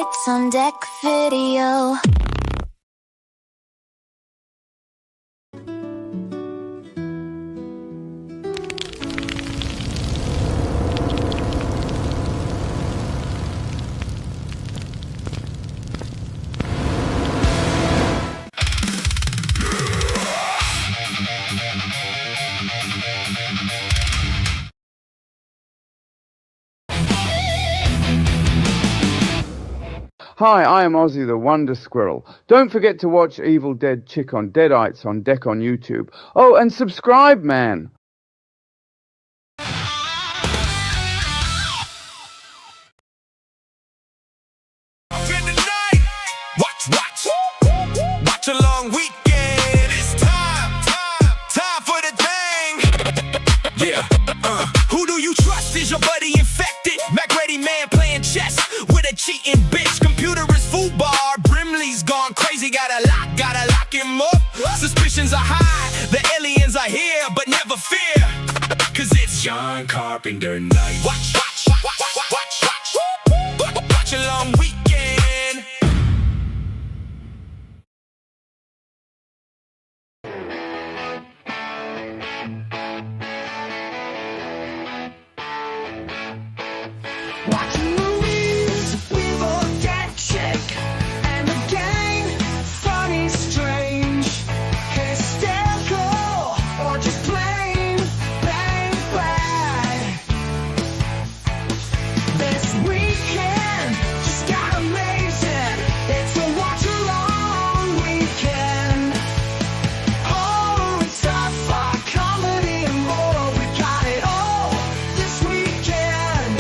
Deadites on Deck video. Hi, I am Ozzy the Wonder Squirrel. Don't forget to watch Evil Dead Chick on Deadites on Deck on YouTube. Oh, and subscribe, man! Watch a long weekend. It's time for the thing. Yeah. Who do you trust? Is your buddy infected? Mac Ready Man playing chess with a cheating bitch. Computer is foobar. Brimley's gone crazy. Gotta lock him up. Suspicions are high. The aliens are here, but never fear, 'cause it's John Carpenter night. Watch a long weekend. Watching movies with a dead chick, and the gang, funny, strange, hysterical, or just plain bad. This weekend just got amazing. It's a watch-along weekend. Horror and sci-fi, comedy and more, we got it all this weekend.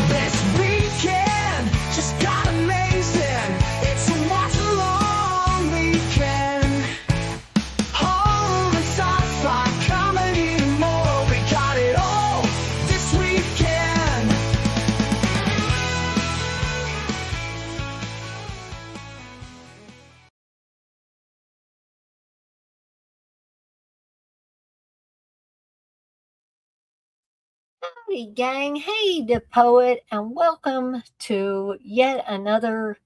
This weekend just got amazing. It's a watch-along weekend. Horror and sci-fi, comedy and more, we got it all this weekend. Howdy, gang. Hey, the poet, and welcome to yet another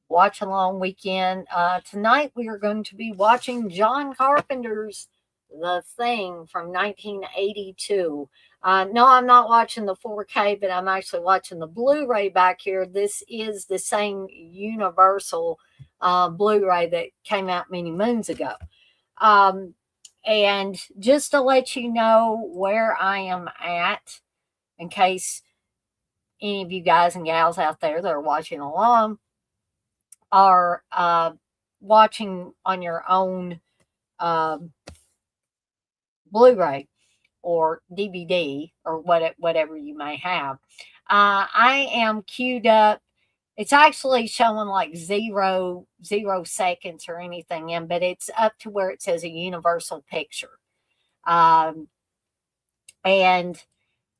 watch along weekend. Tonight we are going to be watching John Carpenter's The Thing from 1982. No, I'm not watching the 4K, but I'm actually watching the Blu-ray back here. This is the same Universal Blu-ray that came out many moons ago. And just to let you know where I am at, in case any of you guys and gals out there that are watching along are watching on your own Blu-ray or DVD or whatever you may have. I am queued up. It's actually showing like zero seconds or anything in, but it's up to where it says a Universal picture. And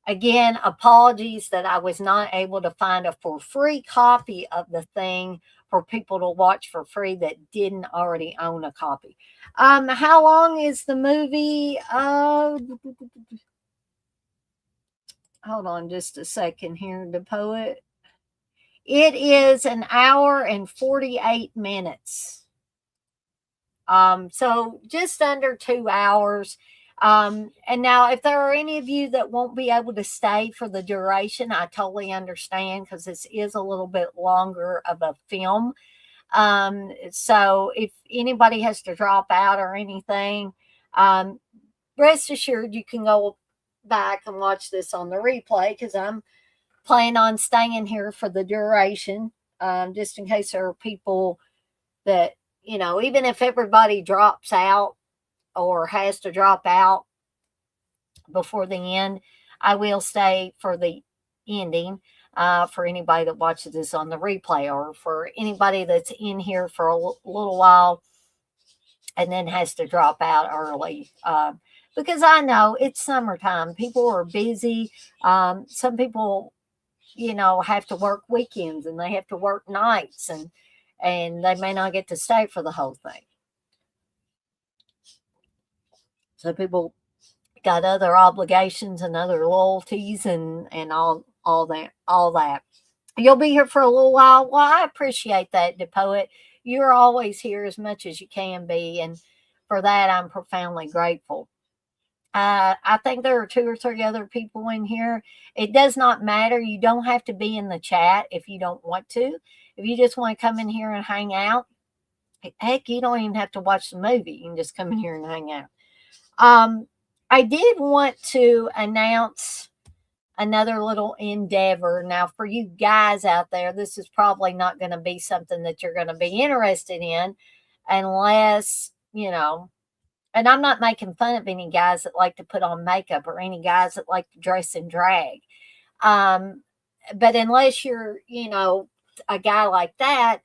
again, apologies that I was not able to find a for free copy of The Thing for people to watch for free that didn't already own a copy. How long is the movie? Hold on just a second here, the poet. It is an hour and 48 minutes. So just under 2 hours. And now if there are any of you that won't be able to stay for the duration, I totally understand, because this is a little bit longer of a film. So if anybody has to drop out or anything, rest assured you can go back and watch this on the replay, because I'm planning on staying here for the duration, just in case there are people that, even if everybody drops out or has to drop out before the end, I will stay for the ending, for anybody that watches this on the replay, or for anybody that's in here for a little while and then has to drop out early. Because I know it's summertime. People are busy. Some people, have to work weekends, and they have to work nights, and they may not get to stay for the whole thing. So people got other obligations and other loyalties and all that. You'll be here for a little while. Well, I appreciate that, DePoet. You're always here as much as you can be, and for that, I'm profoundly grateful. I think there are 2 or 3 other people in here. It does not matter. You don't have to be in the chat if you don't want to. If you just want to come in here and hang out, heck, you don't even have to watch the movie. You can just come in here and hang out. I did want to announce another little endeavor. Now, for you guys out there, this is probably not going to be something that you're going to be interested in unless, and I'm not making fun of any guys that like to put on makeup or any guys that like to dress in drag. But unless you're, a guy like that,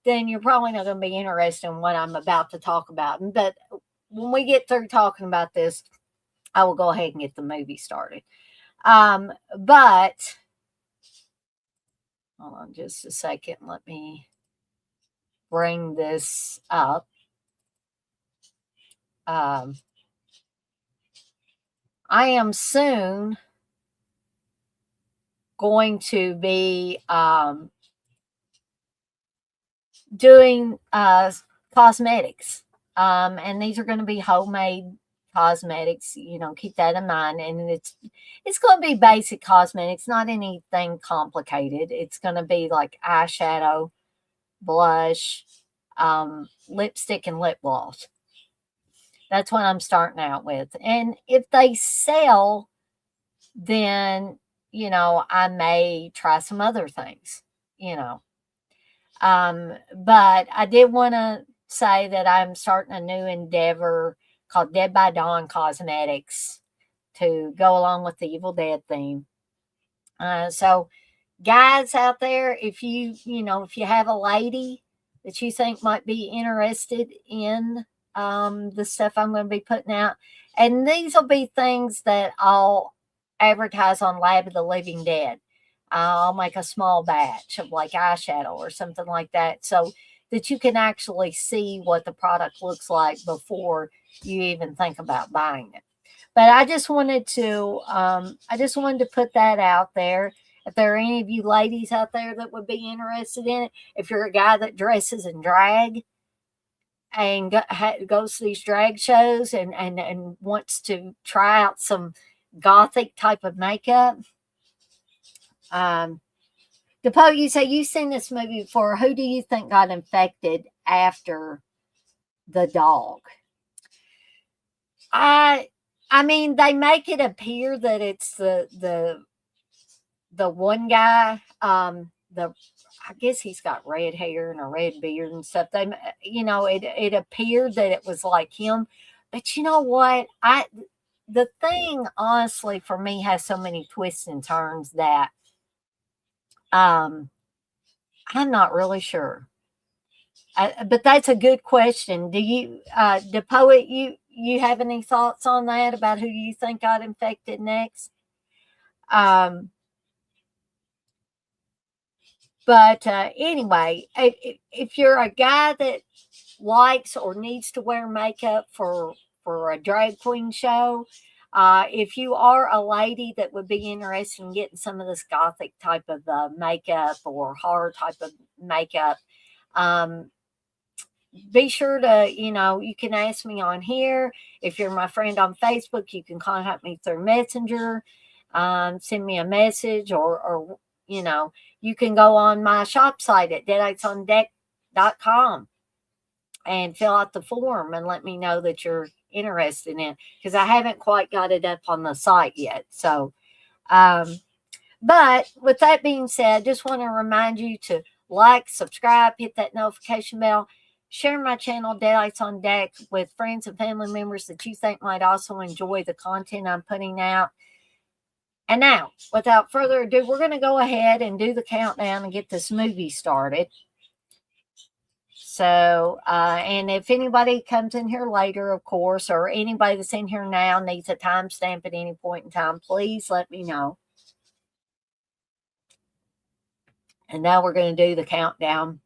then you're probably not going to be interested in what I'm about to talk about. But when we get through talking about this, I will go ahead and get the movie started. But hold on just a second. Let me bring this up. I am soon going to be doing cosmetics. And these are going to be homemade cosmetics, keep that in mind. And it's going to be basic cosmetics, not anything complicated. It's going to be like eyeshadow, blush, lipstick, and lip gloss. That's what I'm starting out with. And if they sell, then, I may try some other things, but I did want to say that I'm starting a new endeavor called Dead by Dawn Cosmetics to go along with the Evil Dead theme. So guys out there, if you have a lady that you think might be interested in the stuff I'm going to be putting out, and these will be things that I'll advertise on Lab of the Living Dead. I'll make a small batch of like eyeshadow or something like that, so that you can actually see what the product looks like before you even think about buying it. But I just wanted to put that out there. If there are any of you ladies out there that would be interested in it, if you're a guy that dresses in drag and goes to these drag shows and wants to try out some gothic type of makeup, DePoe, you say you've seen this movie before. Who do you think got infected after the dog? I mean, they make it appear that it's the one guy. I guess he's got red hair and a red beard and stuff. It appeared that it was like him. But you know what? The thing, honestly, for me, has so many twists and turns that I'm not really sure. But that's a good question. Do you, the poet, you have any thoughts on that about who you think got infected next? But anyway, if you're a guy that likes or needs to wear makeup for a drag queen show, if you are a lady that would be interested in getting some of this gothic type of makeup or horror type of makeup, be sure to, you can ask me on here. If you're my friend on Facebook, you can contact me through Messenger, send me a message, or you can go on my shop site at deaditesondeck.com and fill out the form and let me know that you're interested in it, because I haven't quite got it up on the site yet. So, but with that being said, I just want to remind you to like, subscribe, hit that notification bell, share my channel, Deadites On Deck, with friends and family members that you think might also enjoy the content I'm putting out. And now, without further ado, we're going to go ahead and do the countdown and get this movie started. So, and if anybody comes in here later, of course, or anybody that's in here now needs a timestamp at any point in time, please let me know. And now we're going to do the countdown.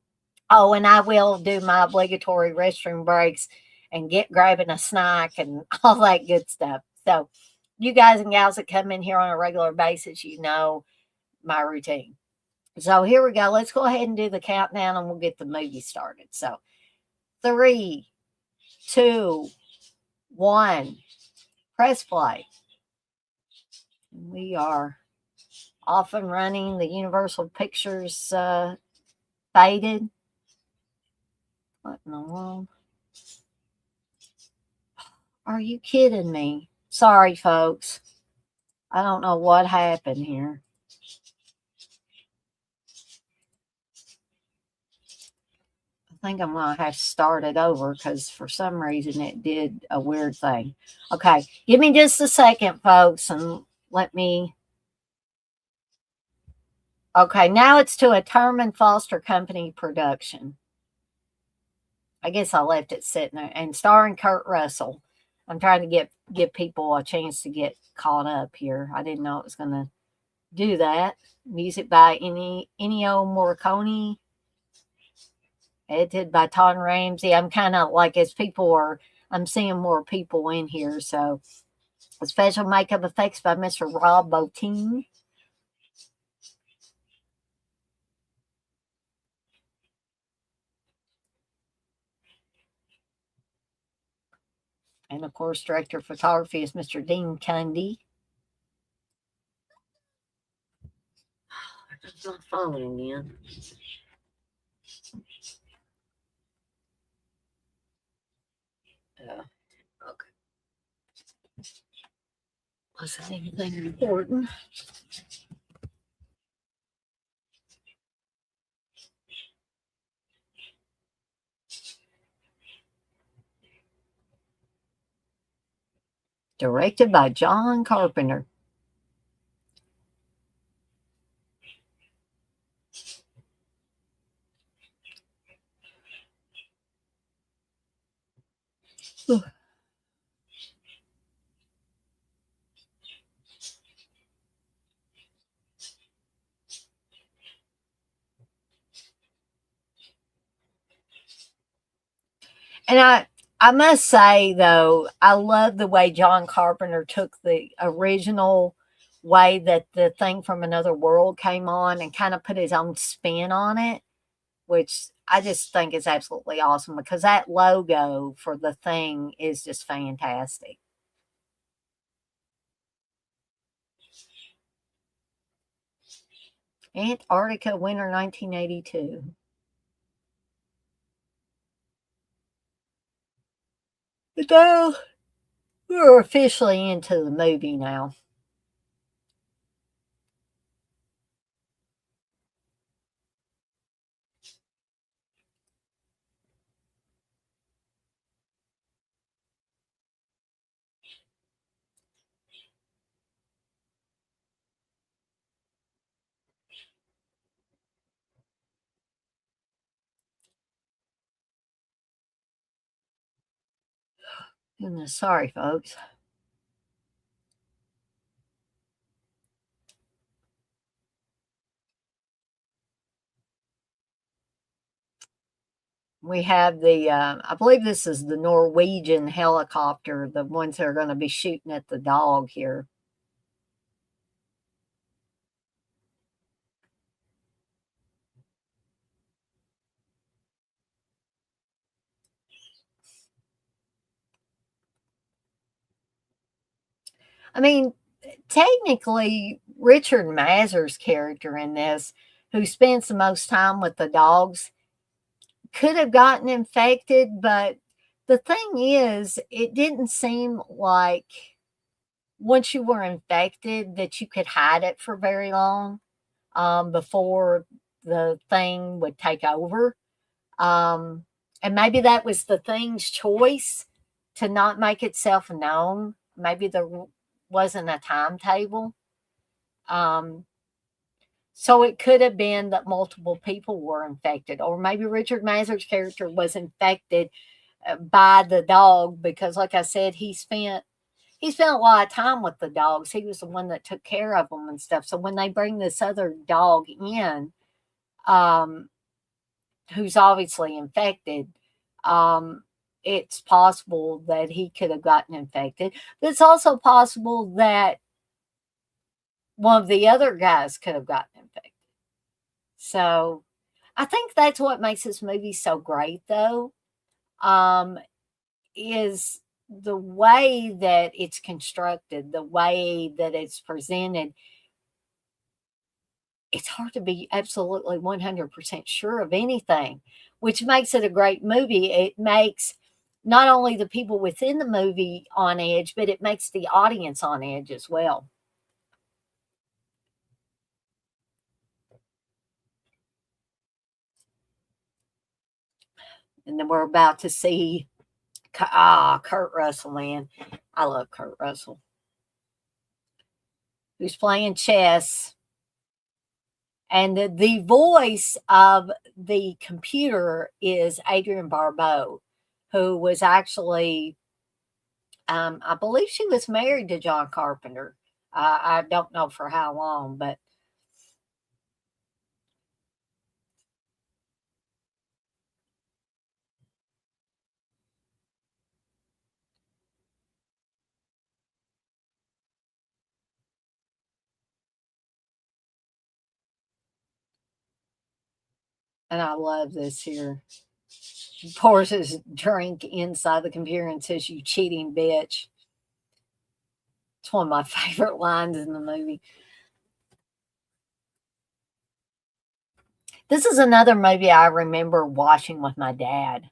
Oh, and I will do my obligatory restroom breaks and grabbing a snack and all that good stuff. So, you guys and gals that come in here on a regular basis, you know my routine. So here we go. Let's go ahead and do the countdown and we'll get the movie started. So 3, 2, 1, press play. We are off and running. The Universal Pictures faded. What in the world? Are you kidding me? Sorry, folks. I don't know what happened here. I think I'm going to have to start it over because for some reason it did a weird thing. Okay, give me just a second, folks, and let me... Okay, now it's to a Terman Foster Company production. I guess I left it sitting there. And starring Kurt Russell. I'm trying to give people a chance to get caught up here. I didn't know it was going to do that. Music by Ennio Morricone. Edited by Todd Ramsey. I'm kind of like, I'm seeing more people in here. So, special makeup effects by Mr. Rob Bottin. And of course, director of photography is Mr. Dean Cundy. It's not phone again. Okay. Wasn't anything important. Directed by John Carpenter. Ooh. And I must say, though, I love the way John Carpenter took the original way that the Thing from Another World came on and kind of put his own spin on it, which I just think is absolutely awesome because that logo for the Thing is just fantastic. Antarctica, winter 1982. But now we're officially into the movie now. Goodness, sorry, folks. We have I believe this is the Norwegian helicopter, the ones that are going to be shooting at the dog here. I mean, technically, Richard Mazur's character in this, who spends the most time with the dogs, could have gotten infected, but the thing is, it didn't seem like once you were infected that you could hide it for very long before the thing would take over. And maybe that was the Thing's choice to not make itself known. Maybe there wasn't a timetable. So it could have been that multiple people were infected, or maybe Richard Mazur's character was infected by the dog because, like I said, he spent a lot of time with the dogs. He was the one that took care of them and stuff. So when they bring this other dog in, who's obviously infected, it's possible that he could have gotten infected, but it's also possible that one of the other guys could have gotten infected. So I think that's what makes this movie so great, though, is the way that it's constructed, the way that it's presented. It's hard to be absolutely 100% sure of anything, which makes it a great movie. It makes not only the people within the movie on edge, but it makes the audience on edge as well. And then we're about to see Kurt Russell, man. I love Kurt Russell. Who's playing chess. And the voice of the computer is Adrienne Barbeau, who was actually, I believe she was married to John Carpenter. I don't know for how long, but and I love this here. She pours his drink inside the computer and says, "You cheating bitch." It's one of my favorite lines in the movie. This is another movie I remember watching with my dad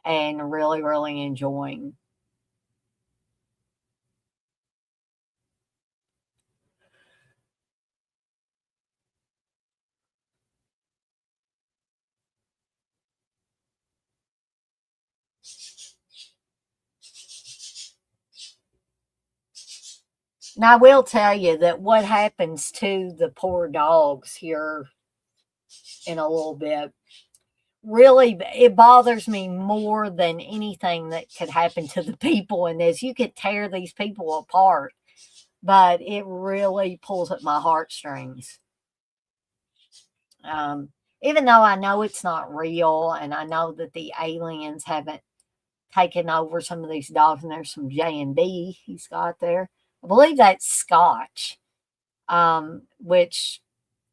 and really, really enjoying. Now, I will tell you that what happens to the poor dogs here in a little bit really, it bothers me more than anything that could happen to the people in this. You could tear these people apart, but it really pulls at my heartstrings. Even though I know it's not real and I know that the aliens haven't taken over some of these dogs, and there's some J&B he's got there. I believe that's Scotch, which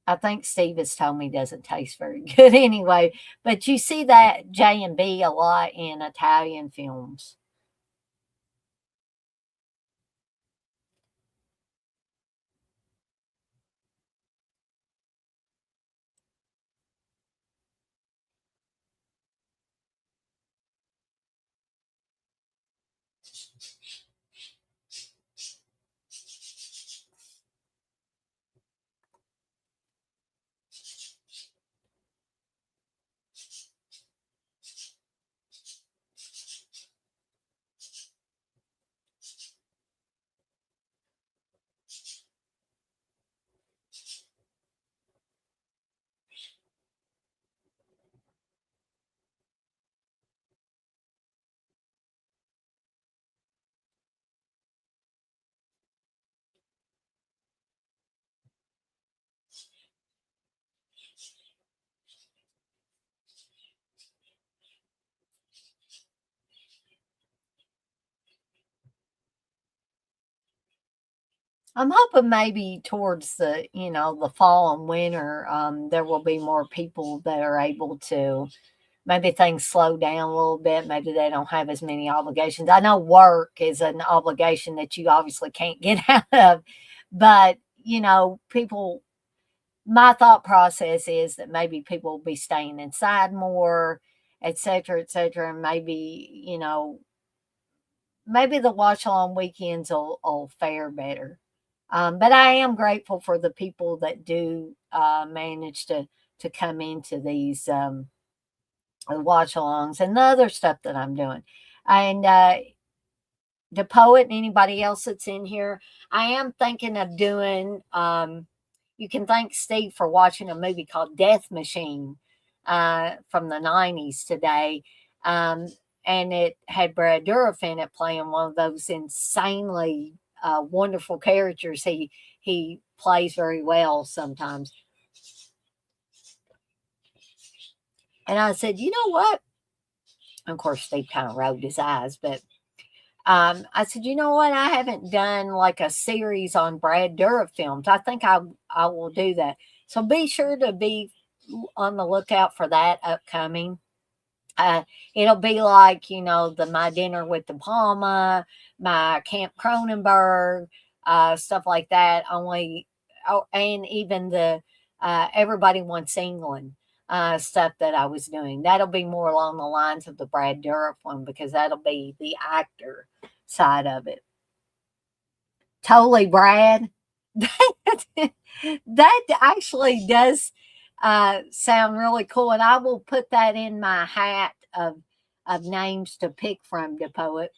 I think Steve has told me doesn't taste very good anyway. But you see that J&B a lot in Italian films. I'm hoping maybe towards the fall and winter, there will be more people that are able to, maybe things slow down a little bit. Maybe they don't have as many obligations. I know work is an obligation that you obviously can't get out of, but people, my thought process is that maybe people will be staying inside more, et cetera, et cetera. And maybe the watch along weekends will fare better. But I am grateful for the people that do manage to come into these watch alongs and the other stuff that I'm doing. And the poet and anybody else that's in here, I am thinking of doing. You can thank Steve for watching a movie called Death Machine from the 90s today. And it had Brad Dourif in it playing one of those insanely wonderful characters he plays very well sometimes. And I said, you know what? Of course, Steve kind of rolled his eyes, but I said, you know what? I haven't done like a series on Brad Dourif films. I think I will do that. So be sure to be on the lookout for that upcoming. Uh, it'll be like, the My Dinner with the Palma, my Camp Cronenberg, stuff like that. Only, oh, and even the Everybody Wants England stuff that I was doing. That'll be more along the lines of the Brad Dourif one because that'll be the actor side of it. Totally, Brad. That actually does sound really cool, and I will put that in my hat of names to pick from, the poet.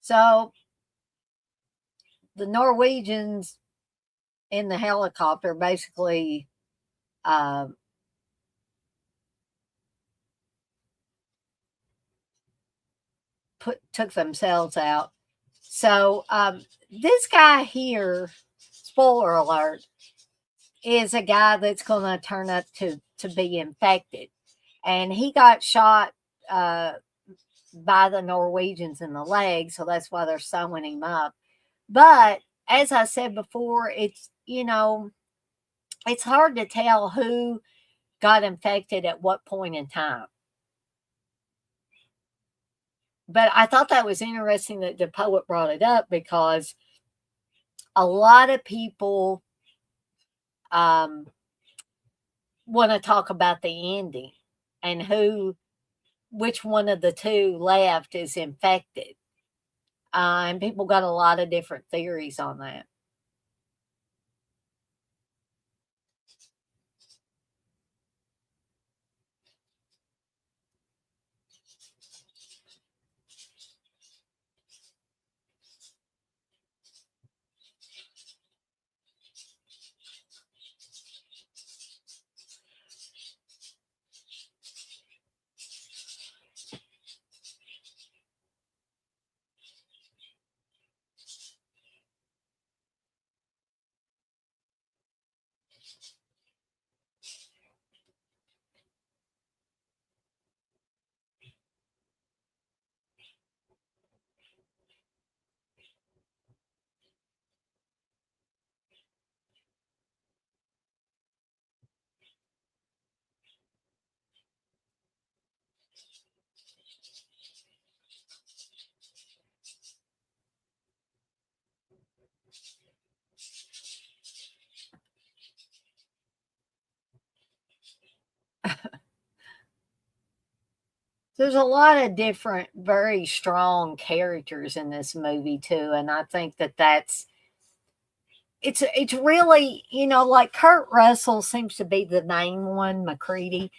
So the Norwegians in the helicopter basically uh, took themselves out. So this guy here, spoiler alert, is a guy that's going to turn up to be infected, and he got shot by the Norwegians in the leg, so that's why they're sewing him up. But as I said before, it's hard to tell who got infected at what point in time. But I thought that was interesting that the poet brought it up because a lot of people want to talk about the ending and which one of the two left is infected. And people got a lot of different theories on that. There's a lot of different, very strong characters in this movie too, and I think it's really, like Kurt Russell seems to be the main one, McCready,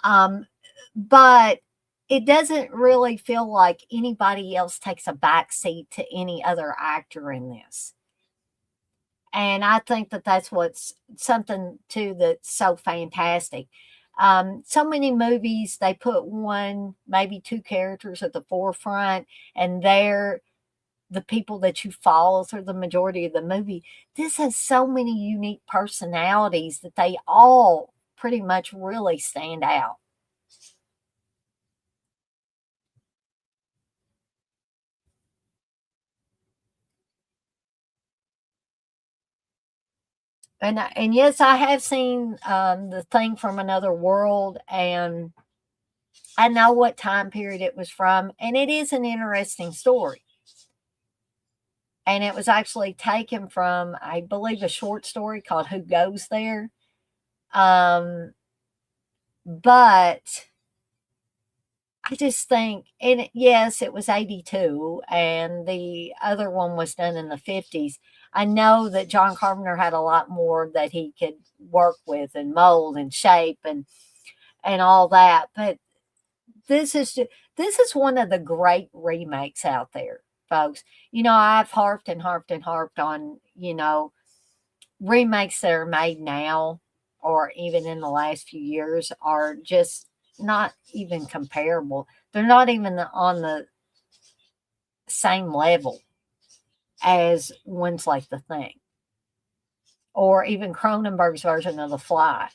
um, but it doesn't really feel like anybody else takes a backseat to any other actor in this. And I think that that's what's something too that's so fantastic. So many movies, they put one, maybe two characters at the forefront, and they're the people that you follow through the majority of the movie. This has so many unique personalities that they all pretty much really stand out. And yes, I have seen the thing from another world, and I know what time period it was from, and it is an interesting story. And it was actually taken from, I believe, a short story called Who Goes There? Um, but I just think, and yes, it was 82, and the other one was done in the 50s. I know that John Carpenter had a lot more that he could work with and mold and shape and all that. But this is this is one of the great remakes out there, folks. I've harped and harped and harped on, remakes that are made now or even in the last few years are just not even comparable. They're not even on the same level as ones like The Thing or even Cronenberg's version of The Fly.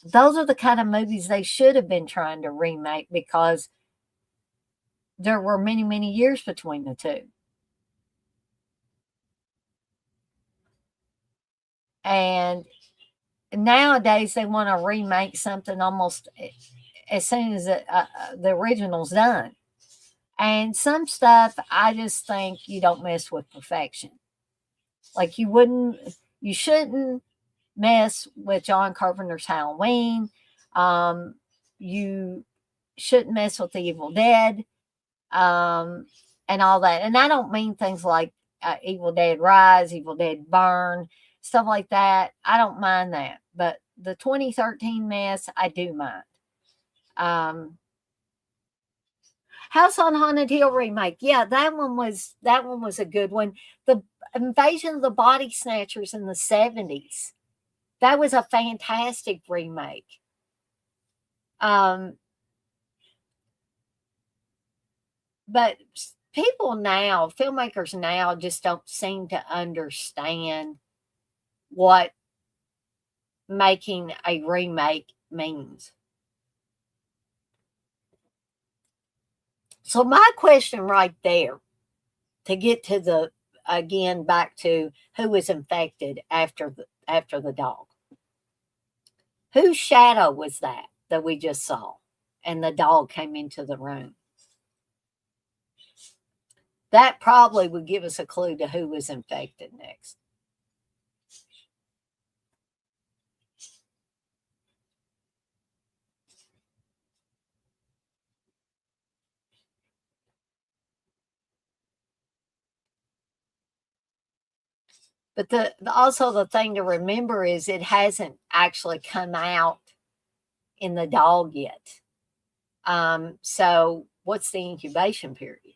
Those are the kind of movies they should have been trying to remake because there were many, many years between the two. And nowadays they want to remake something almost as soon as the original's done. And some stuff, I just think you don't mess with perfection. Like you shouldn't mess with John Carpenter's Halloween. You shouldn't mess with the Evil Dead, and all that. And I don't mean things like Evil Dead Rise, Evil Dead Burn, stuff like that. I don't mind that. But the 2013 mess, I do mind. House on Haunted Hill remake. Yeah, that one was a good one. The Invasion of the Body Snatchers in the 70s. That was a fantastic remake. But people now, filmmakers now just don't seem to understand what making a remake means. So my question right there, to get to the, again, back to who was infected after the dog. Whose shadow was that we just saw? And the dog came into the room. That probably would give us a clue to who was infected next. But also the thing to remember is it hasn't actually come out in the dog yet. So what's the incubation period?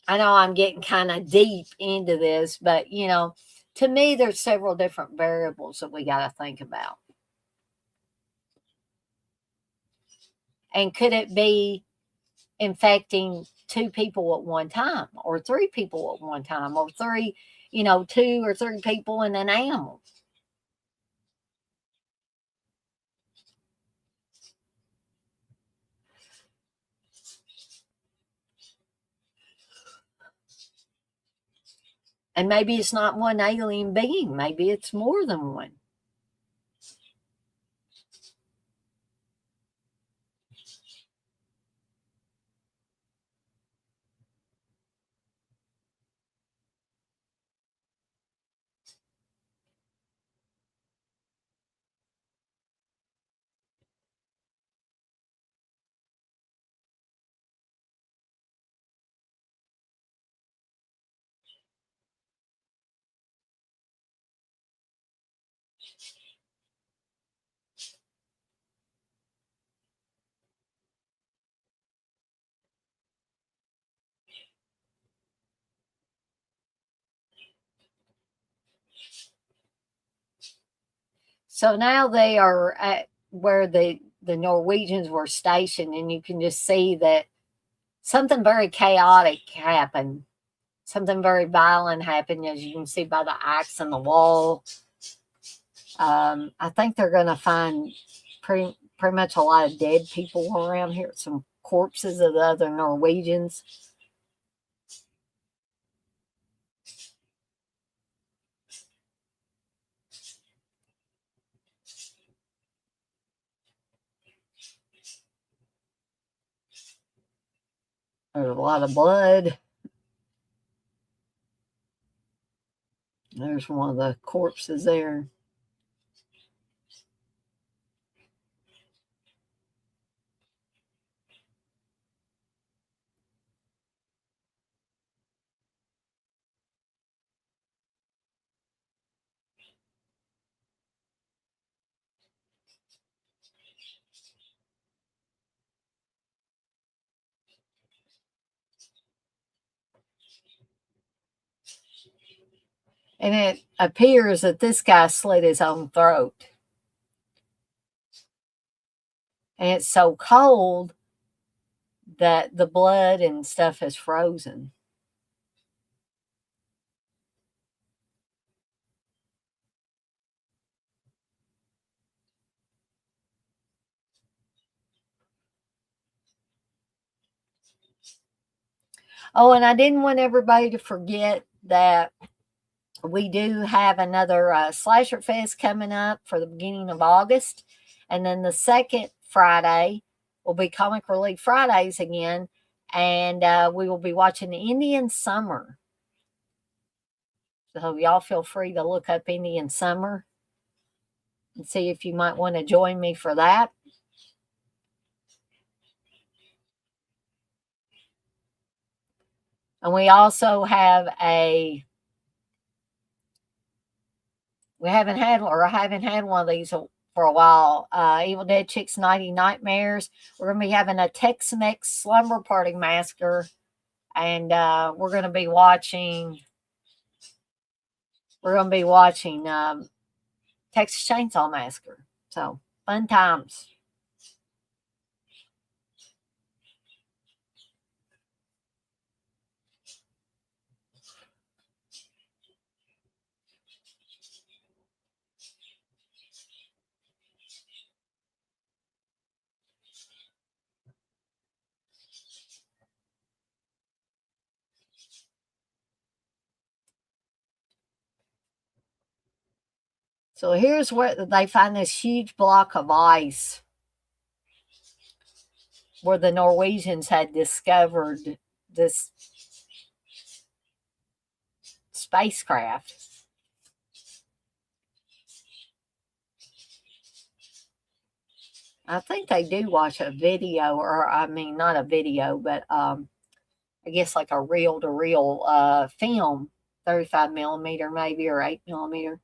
I know I'm getting kind of deep into this, but to me, there's several different variables that we got to think about. And could it be infecting 2 people at one time, or 3 people at one time, or 2 or 3 people and an animal? And maybe it's not one alien being. Maybe it's more than one. So now they are at where the Norwegians were stationed, and you can just see that something very chaotic happened. Something very violent happened, as you can see by the axe in the wall. I think they're going to find pretty much a lot of dead people around here. Some corpses of the other Norwegians. There's a lot of blood. There's one of the corpses there. And it appears that this guy slit his own throat. And it's so cold that the blood and stuff has frozen. Oh, and I didn't want everybody to forget that we do have another Slasher Fest coming up for the beginning of August. And then the second Friday will be Comic Relief Fridays again. And we will be watching the Indian Summer. So y'all feel free to look up Indian Summer and see if you might want to join me for that. And we also have I haven't had one of these for a while. Evil Dead Chicks Nighty Nightmares. We're going to be having a Tex-Mex Slumber Party Massacre. And we're going to be watching Texas Chainsaw Massacre. So, fun times. So here's where they find this huge block of ice where the Norwegians had discovered this spacecraft. I think they do watch a video, or I mean, not a video, but I guess like a reel-to-reel film, 35 millimeter maybe, or 8 millimeter.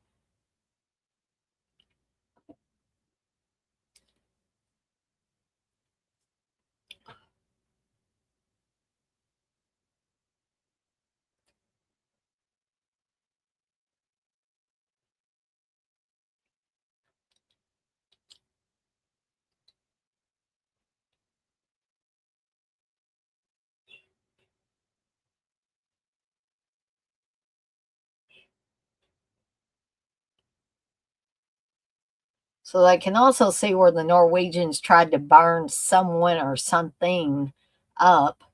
So they can also see where the Norwegians tried to burn someone or something up.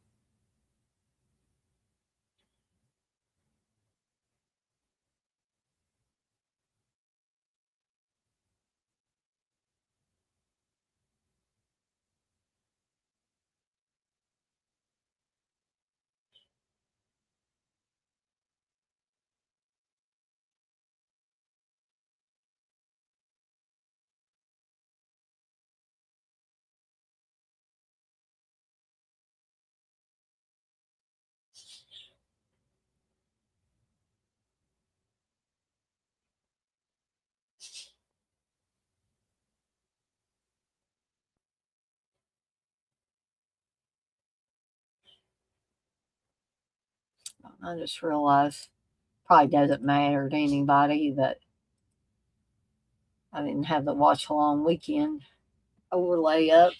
I just realized probably doesn't matter to anybody that I didn't have the watch along weekend overlay up.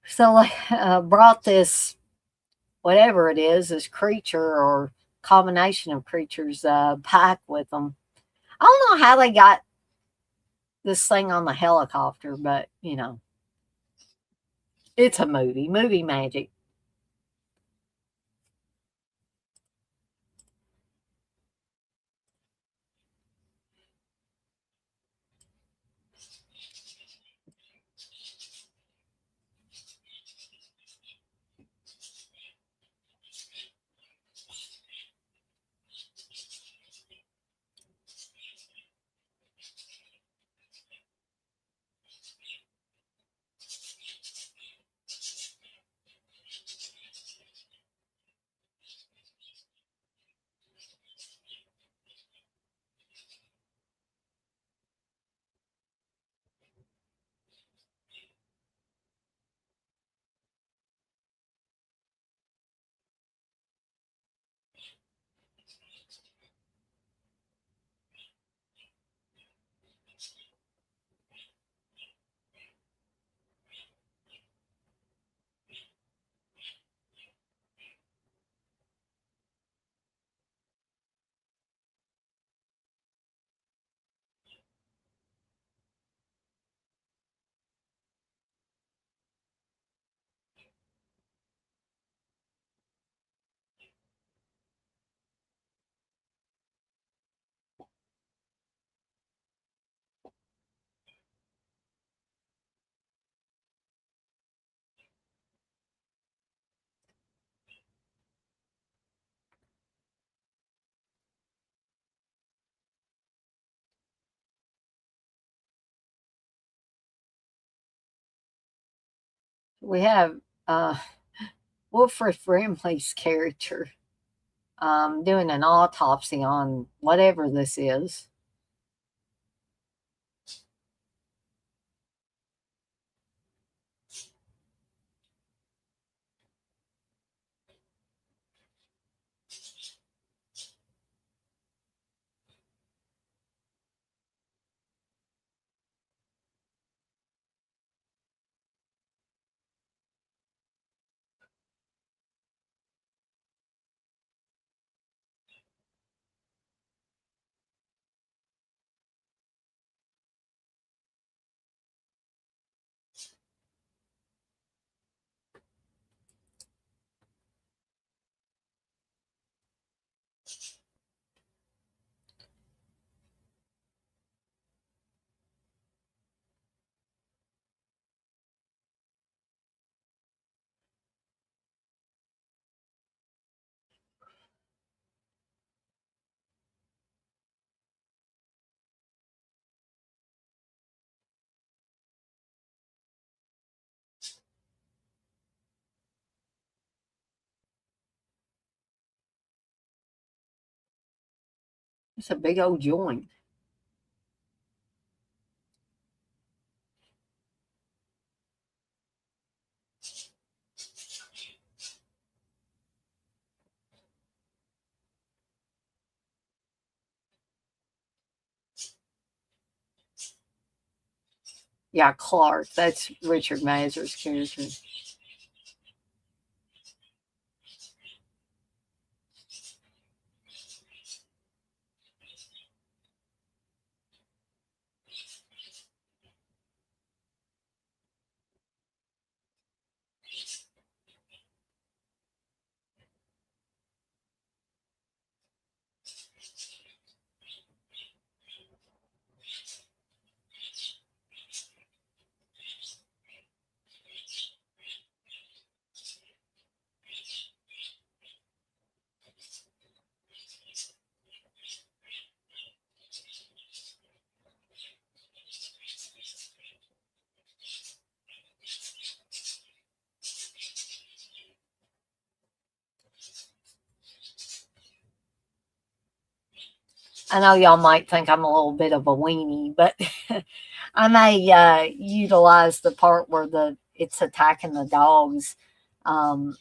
So I brought this, whatever it is, this creature or combination of creatures pack with them. I don't know how they got this thing on the helicopter, but you know, it's a movie magic. We have Wilfred Brimley's character doing an autopsy on whatever this is. It's a big old joint. Yeah, Clark. That's Richard Mazur's character. I know y'all might think I'm a little bit of a weenie, but I may utilize the part where it's attacking the dogs um,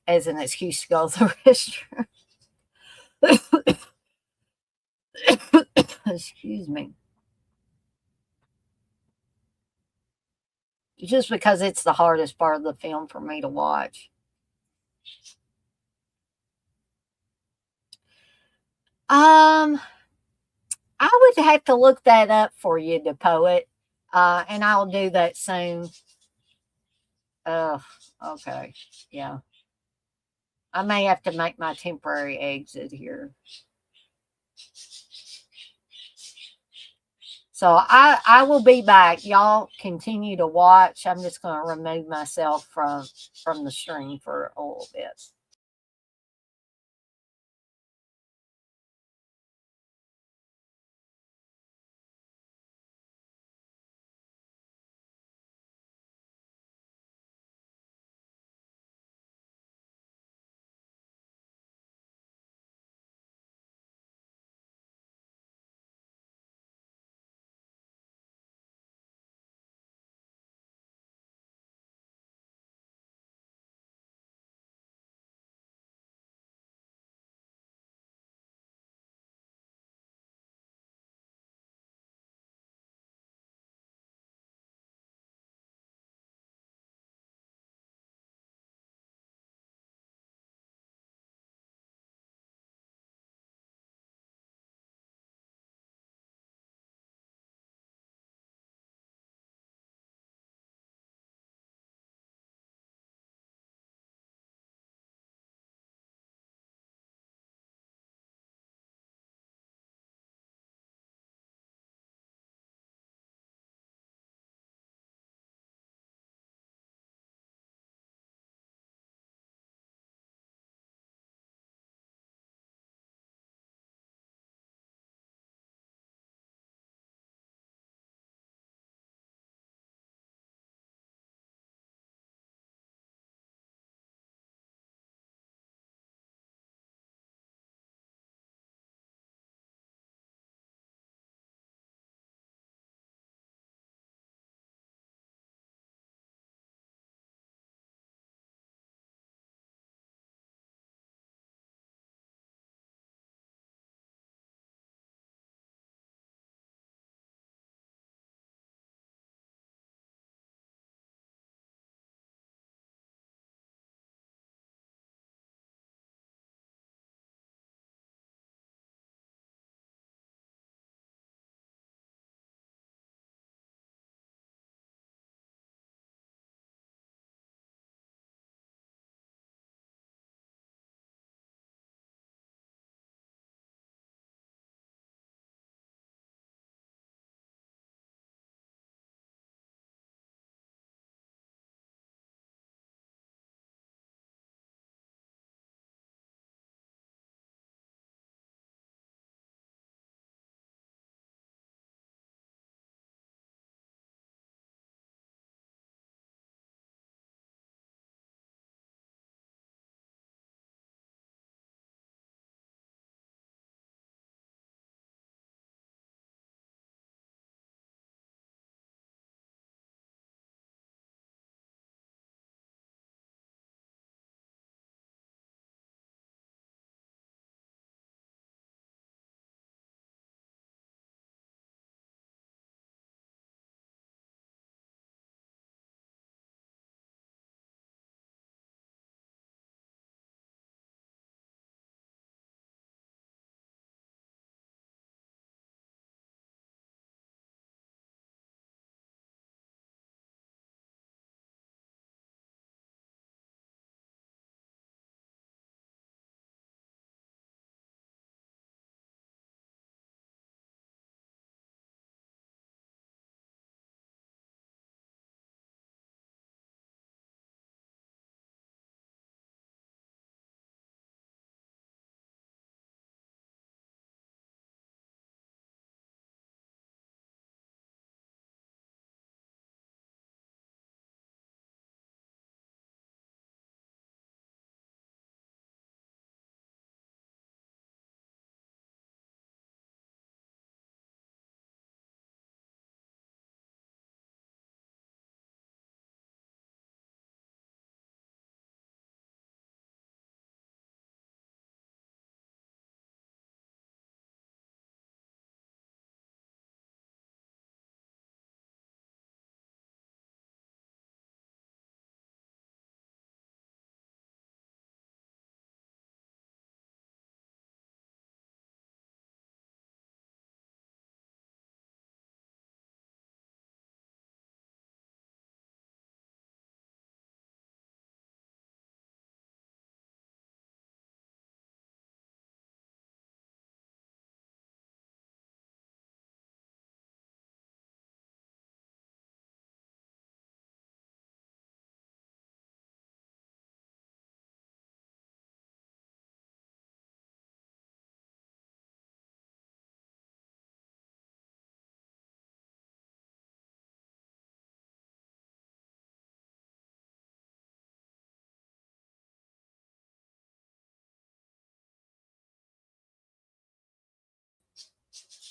as an excuse to go to the restroom. Excuse me. Just because it's the hardest part of the film for me to watch. Um, I would have to look that up for you, the poet, and I'll do that soon. Okay, yeah. I may have to make my temporary exit here. So I will be back. Y'all continue to watch. I'm just going to remove myself from the stream for a little bit.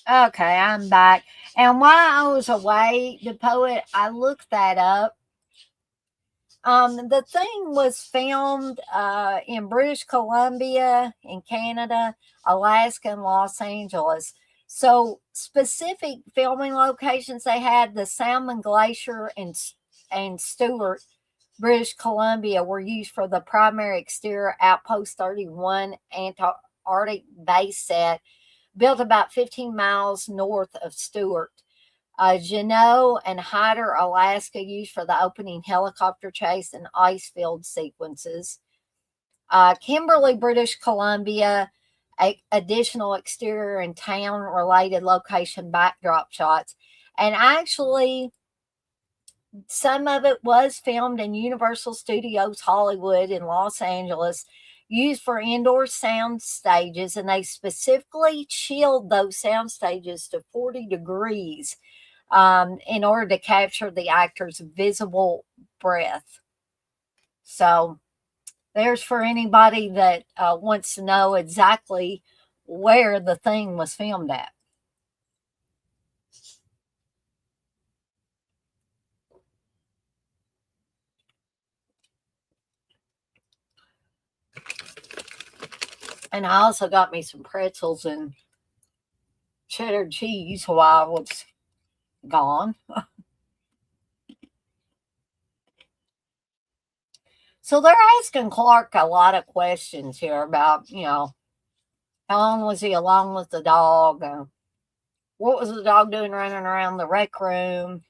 Okay, I'm back. And while I was away, the poet, I looked that up. The thing was filmed in British Columbia, in Canada, Alaska, and Los Angeles. So specific filming locations they had, the Salmon Glacier and Stewart, British Columbia, were used for the primary exterior Outpost 31 Antarctic base set, built about 15 miles north of Stewart. Juneau and Hyder, Alaska, used for the opening helicopter chase and ice field sequences. Kimberley, British Columbia, additional exterior and town related location backdrop shots. And actually, some of it was filmed in Universal Studios Hollywood in Los Angeles, used for indoor sound stages, and they specifically chilled those sound stages to 40 degrees in order to capture the actor's visible breath. So there's for anybody that wants to know exactly where the thing was filmed at. And I also got me some pretzels and cheddar cheese while I was gone. So they're asking Clark a lot of questions here about, how long was he along with the dog? What was the dog doing running around the rec room?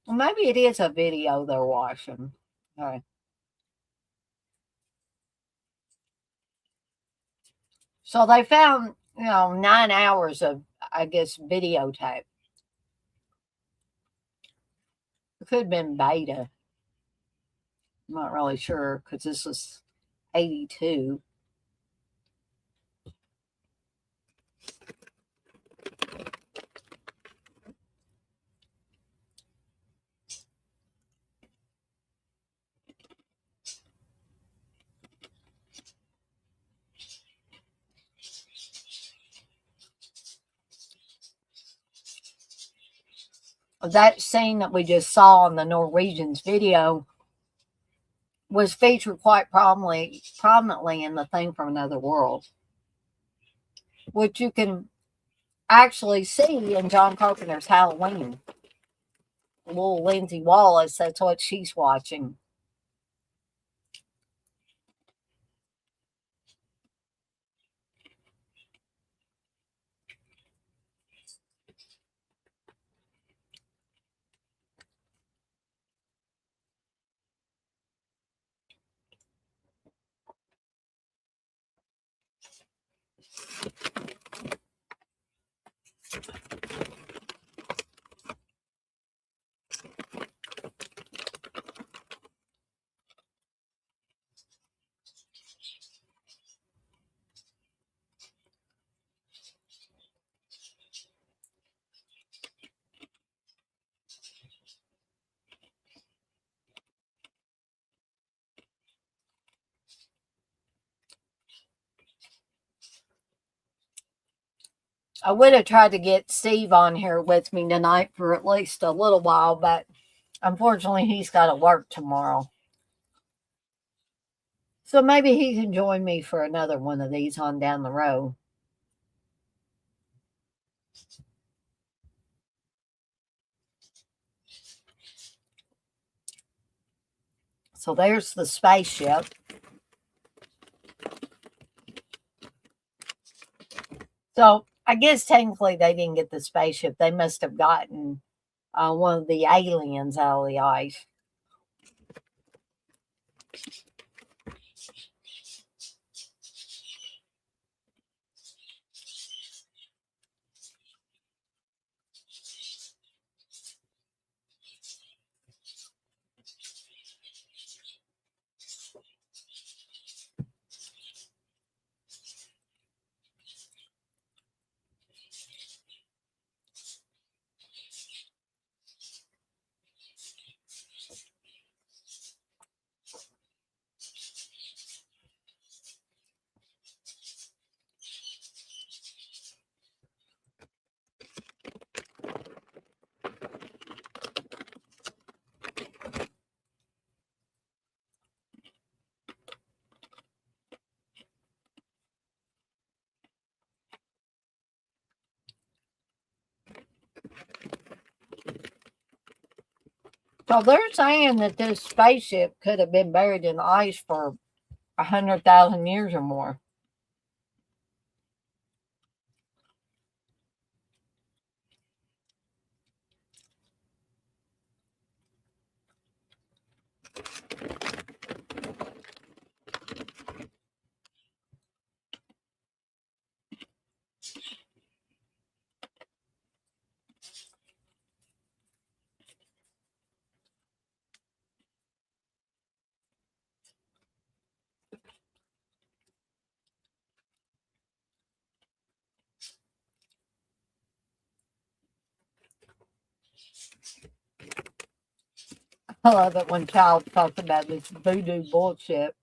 Well, maybe it is a video they're watching. All right. So they found, 9 hours of, I guess, videotape. It could have been beta. I'm not really sure because this was 82. That scene that we just saw in the Norwegian's video was featured quite prominently in The Thing from Another World, which you can actually see in John Carpenter's Halloween. Little Lindsay Wallace, that's what she's watching. I would have tried to get Steve on here with me tonight for at least a little while, but unfortunately he's got to work tomorrow. So maybe he can join me for another one of these on down the road. So there's the spaceship. So I guess technically they didn't get the spaceship. They must have gotten one of the aliens out of the ice. So they're saying that this spaceship could have been buried in the ice for 100,000 years or more. I love it when Child talks about this voodoo bullshit.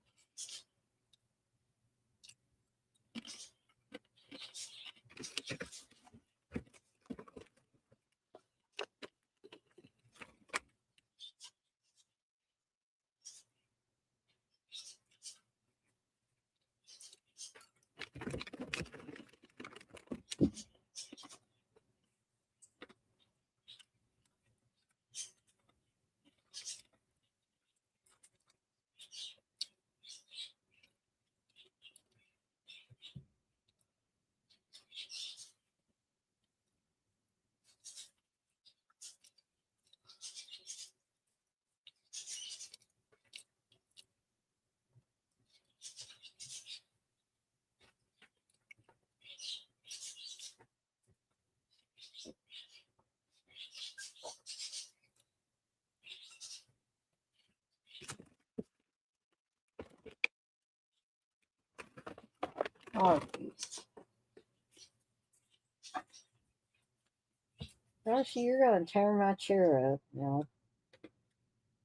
Oh, Rusty, you're going to tear my chair up now.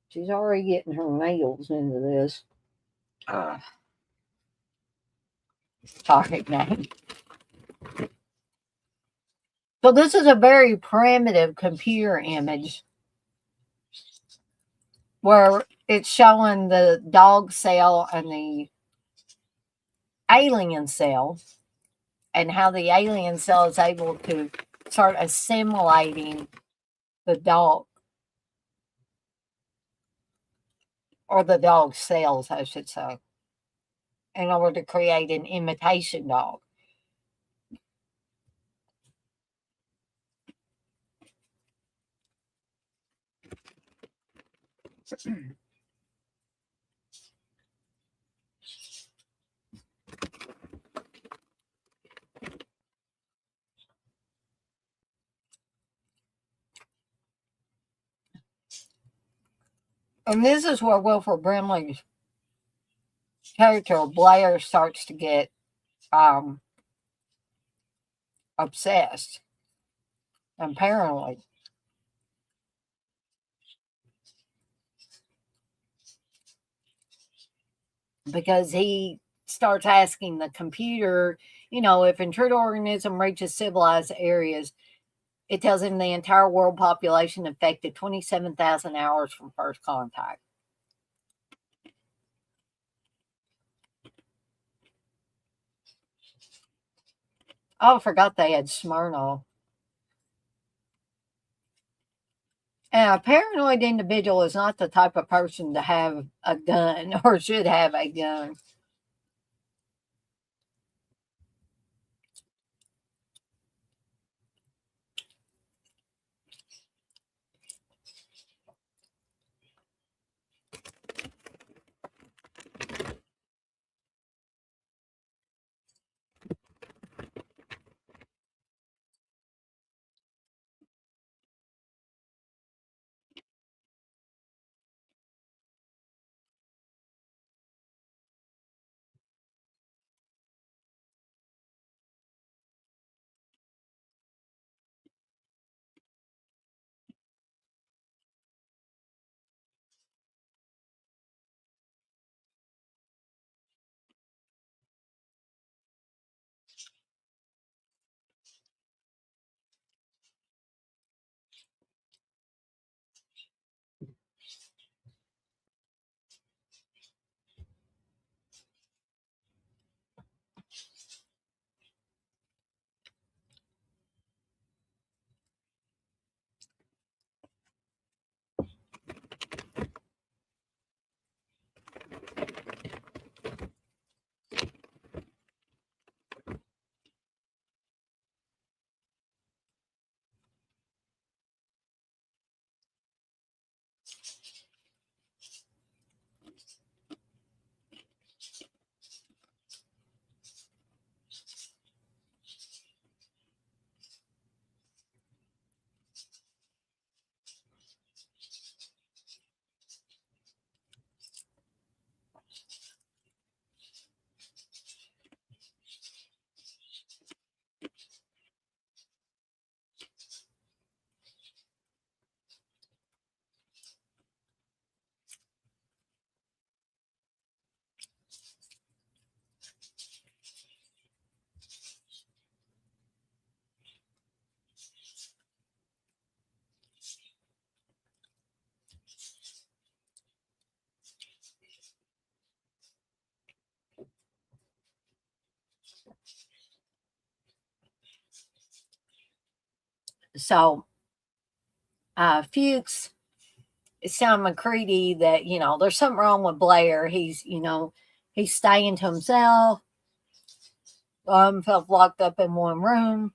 She's already getting her nails into this. Sorry, name. So this is a very primitive computer image where it's showing the dog cell and the alien cell, and how the alien cell is able to start assimilating the dog, or the dog cells, I should say, in order to create an imitation dog. And this is where Wilford Brimley's character Blair starts to get obsessed and paranoid, because he starts asking the computer, if intruder organism reaches civilized areas, it tells him the entire world population affected 27,000 hours from first contact. Oh, I forgot they had Smirnoff. And a paranoid individual is not the type of person to have a gun or should have a gun. So Fuchs is telling McCready that, there's something wrong with Blair. He's staying to himself. Felt locked up in one room.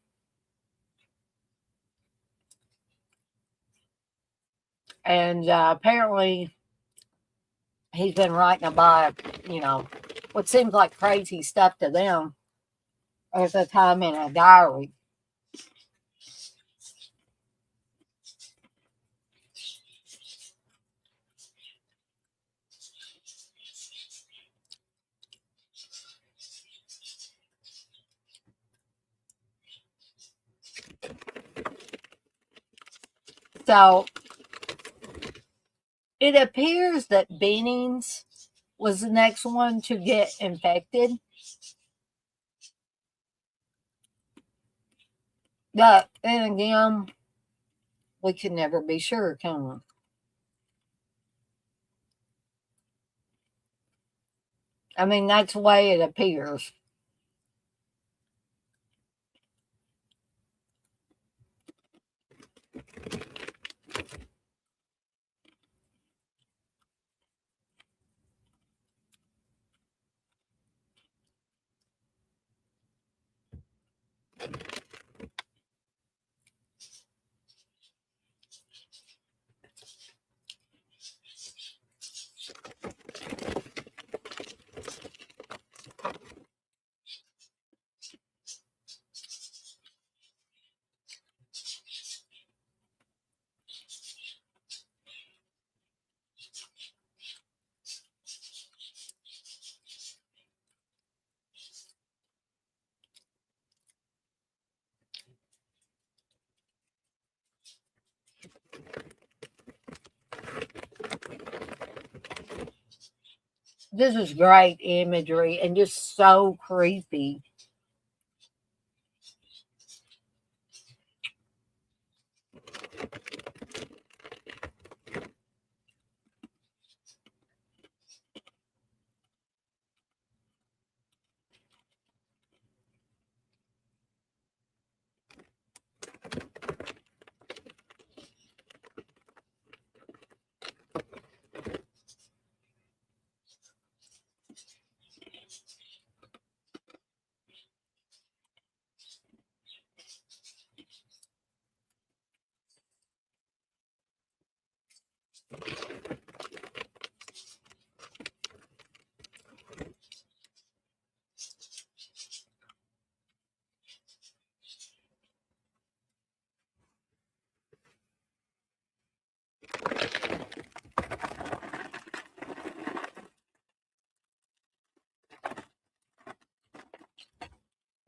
And apparently he's been writing about, what seems like crazy stuff to them at the time in a diary. So it appears that Bennings was the next one to get infected. But then again, we can never be sure, can we? I mean, that's the way it appears. This is great imagery and just so creepy.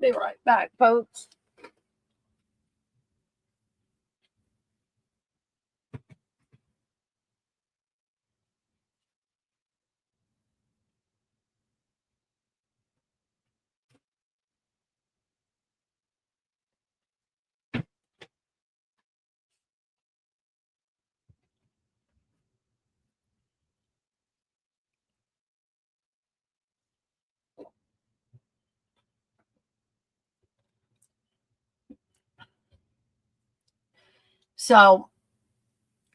Be right back, folks. So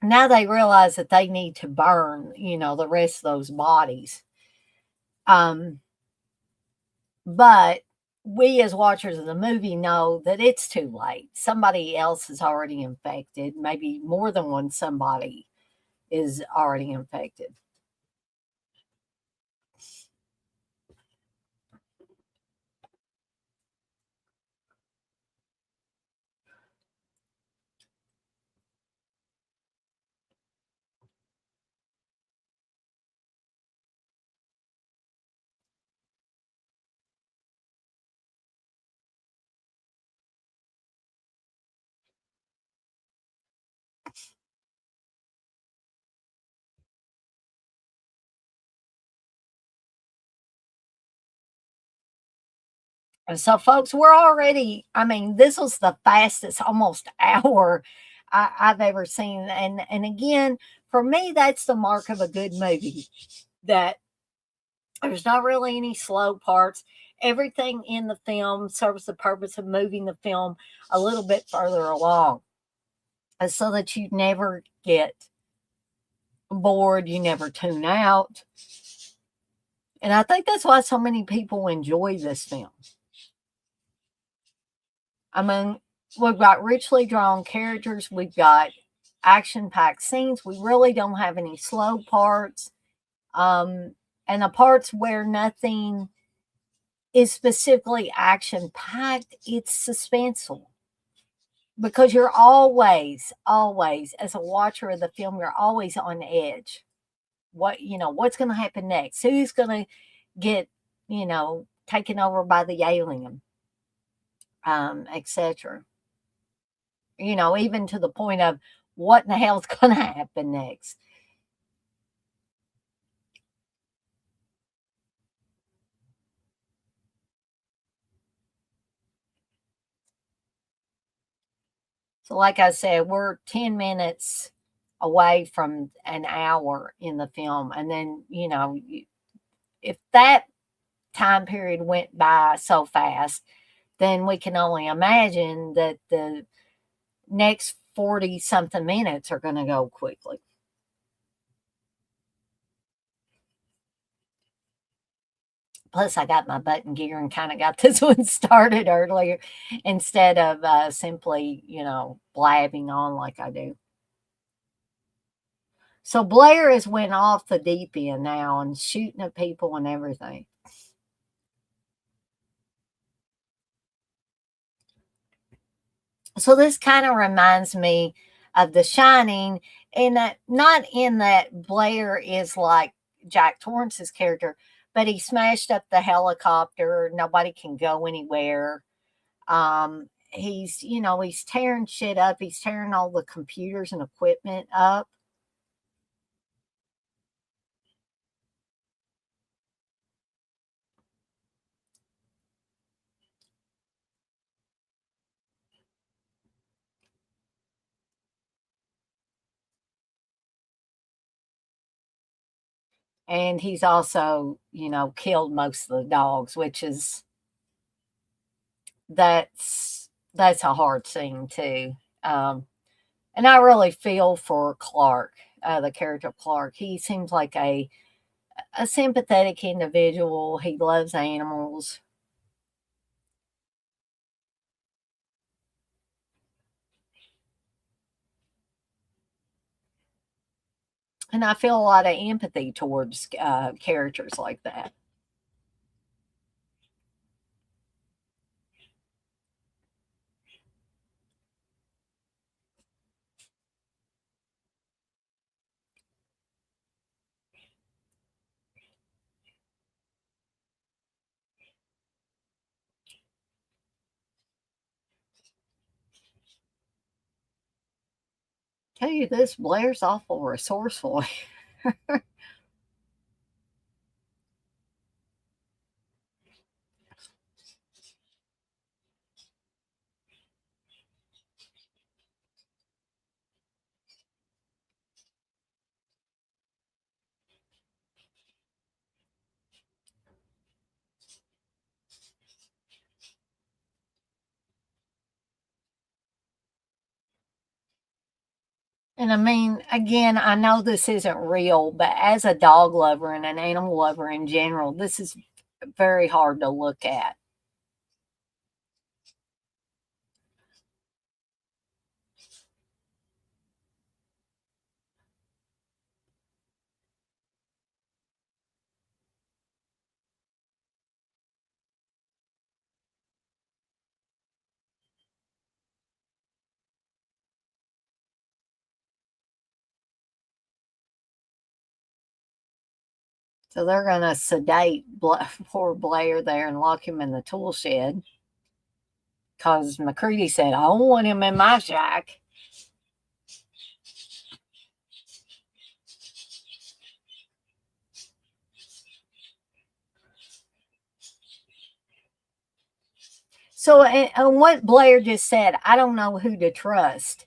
now they realize that they need to burn, the rest of those bodies. But we as watchers of the movie know that it's too late. Somebody else is already infected. Maybe more than one somebody is already infected. And so, folks, we're already, this was the fastest almost hour I've ever seen. And again, for me, that's the mark of a good movie, that there's not really any slow parts. Everything in the film serves the purpose of moving the film a little bit further along. so that you never get bored, you never tune out. And I think that's why so many people enjoy this film. I mean, we've got richly drawn characters, we've got action-packed scenes. We really don't have any slow parts. And the parts where nothing is specifically action-packed, it's suspenseful. Because you're always, as a watcher of the film, you're always on edge. What's going to happen next? Who's going to get, taken over by the alien, etc. Even to the point of what in the hell's going to happen next. So like I said, we're 10 minutes away from an hour in the film. And then, if that time period went by so fast, then we can only imagine that the next 40 something minutes are going to go quickly. Plus, I got my button gear and kind of got this one started earlier instead of simply, blabbing on like I do. So Blair has went off the deep end now and shooting at people and everything. So this kind of reminds me of The Shining, in that, not in that Blair is like Jack Torrance's character, but he smashed up the helicopter. Nobody can go anywhere. He's tearing shit up. He's tearing all the computers and equipment up. And he's also, killed most of the dogs, which is that's a hard scene too. And I really feel for Clark, the character of Clark. He seems like a sympathetic individual. He loves animals. And I feel a lot of empathy towards characters like that. Tell you this, Blair's awful resourceful. And I mean, again, I know this isn't real, but as a dog lover and an animal lover in general, this is very hard to look at. So they're going to sedate poor Blair there and lock him in the tool shed because McCready said, I don't want him in my shack. So, and what Blair just said, I don't know who to trust.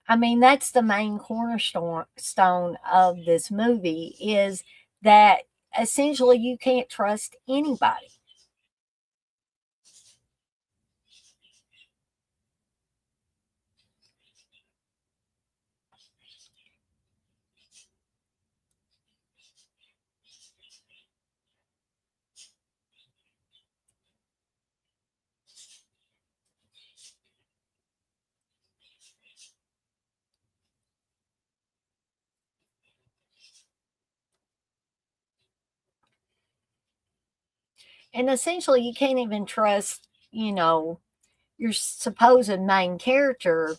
I mean, that's the main cornerstone of this movie, is that essentially you can't trust anybody. And essentially, you can't even trust, your supposed main character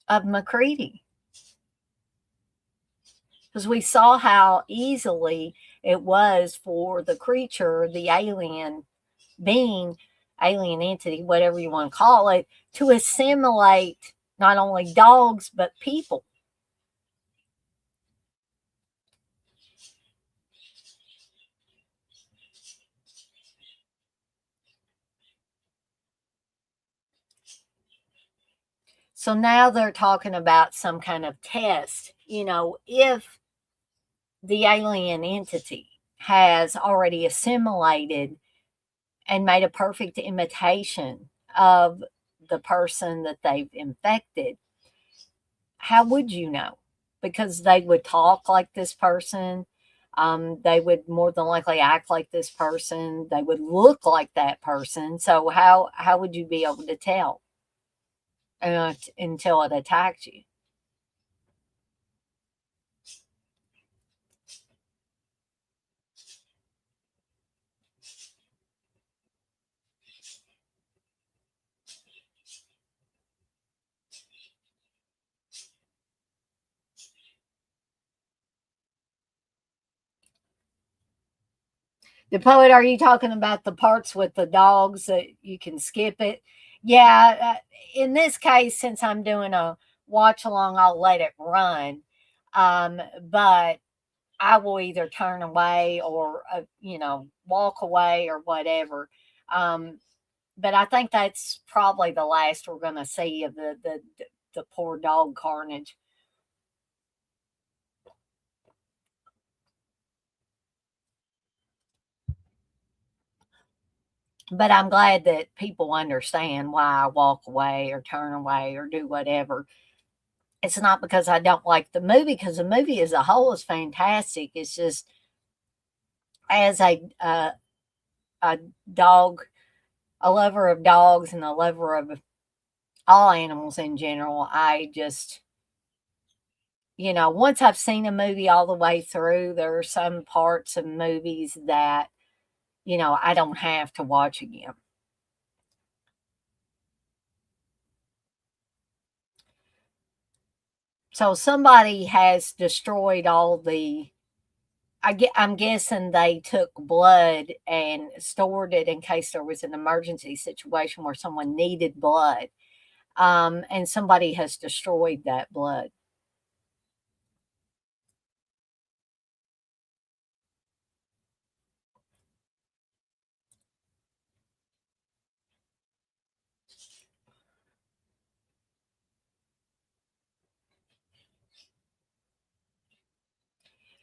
of McCready. Because we saw how easily it was for the creature, the alien being, alien entity, whatever you want to call it, to assimilate not only dogs, but people. So now they're talking about some kind of test. If the alien entity has already assimilated and made a perfect imitation of the person that they've infected, how would you know? Because they would talk like this person. They would more than likely act like this person. They would look like that person. So how would you be able to tell until it attacked you? The poet, are you talking about the parts with the dogs that you can skip it? Yeah, in this case, since I'm doing a watch along, I'll let it run. But I will either turn away or, walk away or whatever. Um, but I think that's probably the last we're going to see of the poor dog carnage. But I'm glad that people understand why I walk away or turn away or do whatever. It's not because I don't like the movie, because the movie as a whole is fantastic. It's just as a dog, a lover of dogs and a lover of all animals in general, I just, once I've seen a movie all the way through, there are some parts of movies that, I don't have to watch again. So somebody has destroyed all the. I'm guessing they took blood and stored it in case there was an emergency situation where someone needed blood, and somebody has destroyed that blood.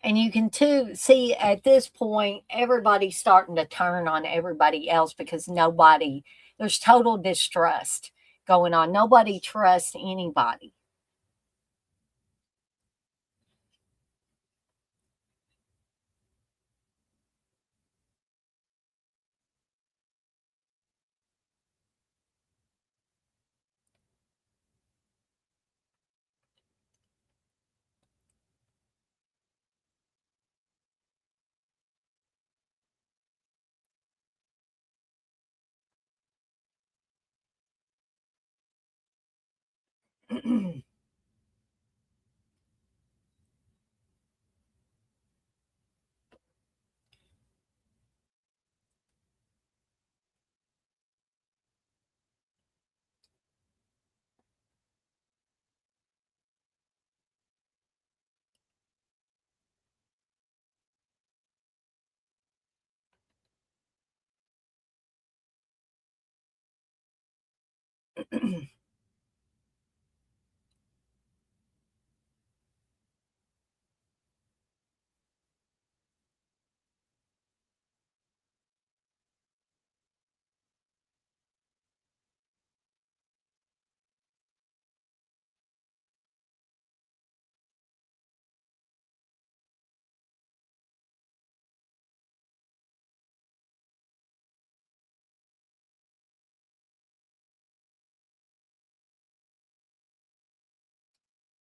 And you can too see at this point, everybody's starting to turn on everybody else because there's total distrust going on. Nobody trusts anybody.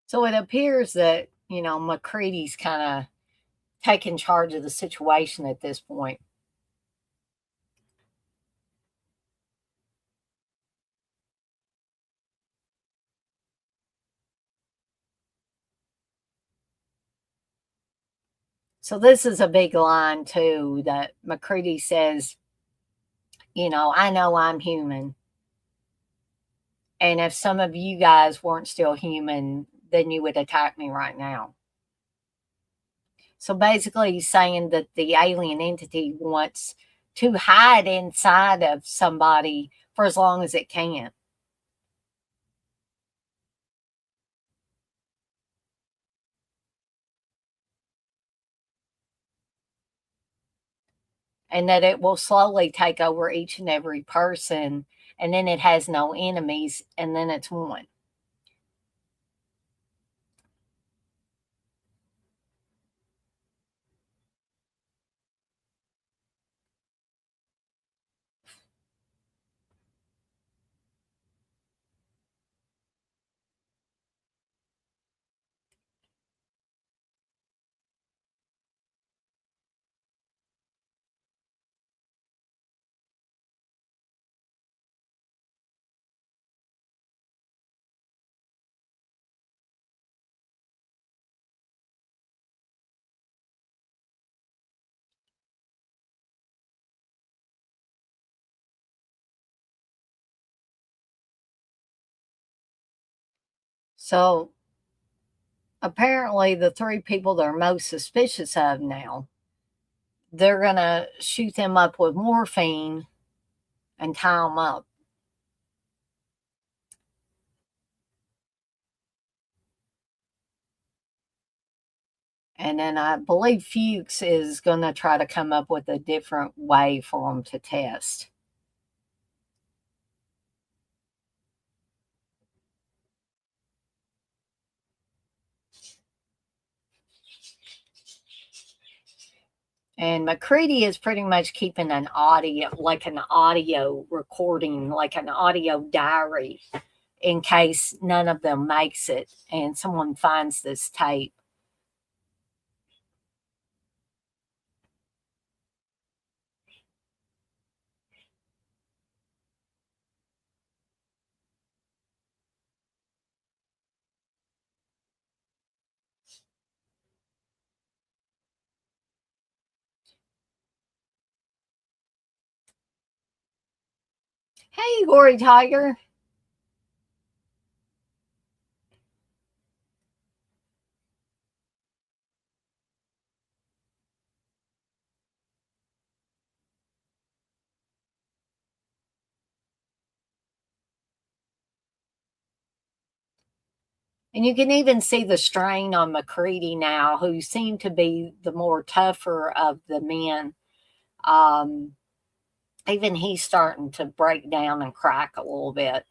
So it appears that, McCready's kind of taking charge of the situation at this point. So this is a big line too that McCready says, you know I'm human. And if some of you guys weren't still human, then you would attack me right now. So basically, he's saying that the alien entity wants to hide inside of somebody for as long as it can. And that it will slowly take over each and every person, and then it has no enemies, and then it's one. So apparently, the three people they're most suspicious of now, they're going to shoot them up with morphine and tie them up. And then I believe Fuchs is going to try to come up with a different way for them to test. And McCready is pretty much keeping an audio, like an audio recording, like an audio diary, in case none of them makes it and someone finds this tape. Hey, Gory Tiger. And you can even see the strain on McCready now, who seemed to be the more tougher of the men. Um, Even he's starting to break down and crack a little bit.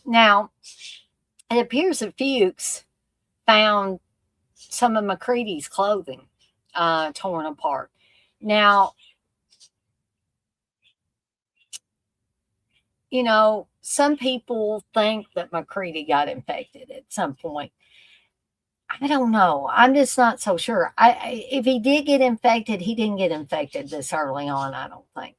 Now, it appears that Fuchs found some of McCready's clothing torn apart. Now, some people think that McCready got infected at some point. I don't know. I'm just not so sure. If he did get infected, he didn't get infected this early on, I don't think.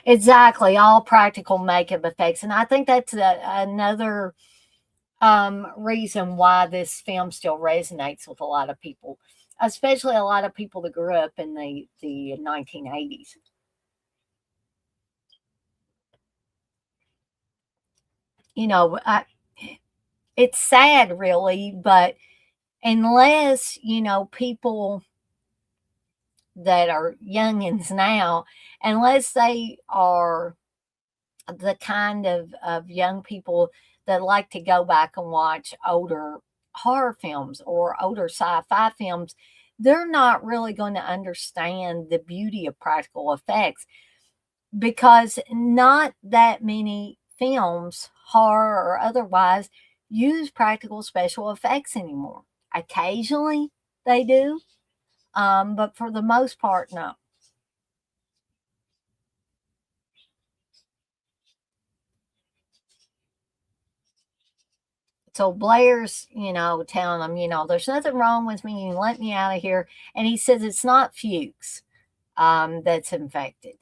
Exactly, all practical makeup effects. And I think that's another reason why this film still resonates with a lot of people, especially a lot of people that grew up in the 1980s. You know, it's sad, really, but unless, people that are youngins now, unless they are the kind of young people that like to go back and watch older horror films or older sci-fi films, they're not really going to understand the beauty of practical effects because not that many films, horror or otherwise, use practical special effects anymore. Occasionally they do, but for the most part, no. So Blair's, telling him, there's nothing wrong with me. You can let me out of here. And he says it's not Fuchs that's infected.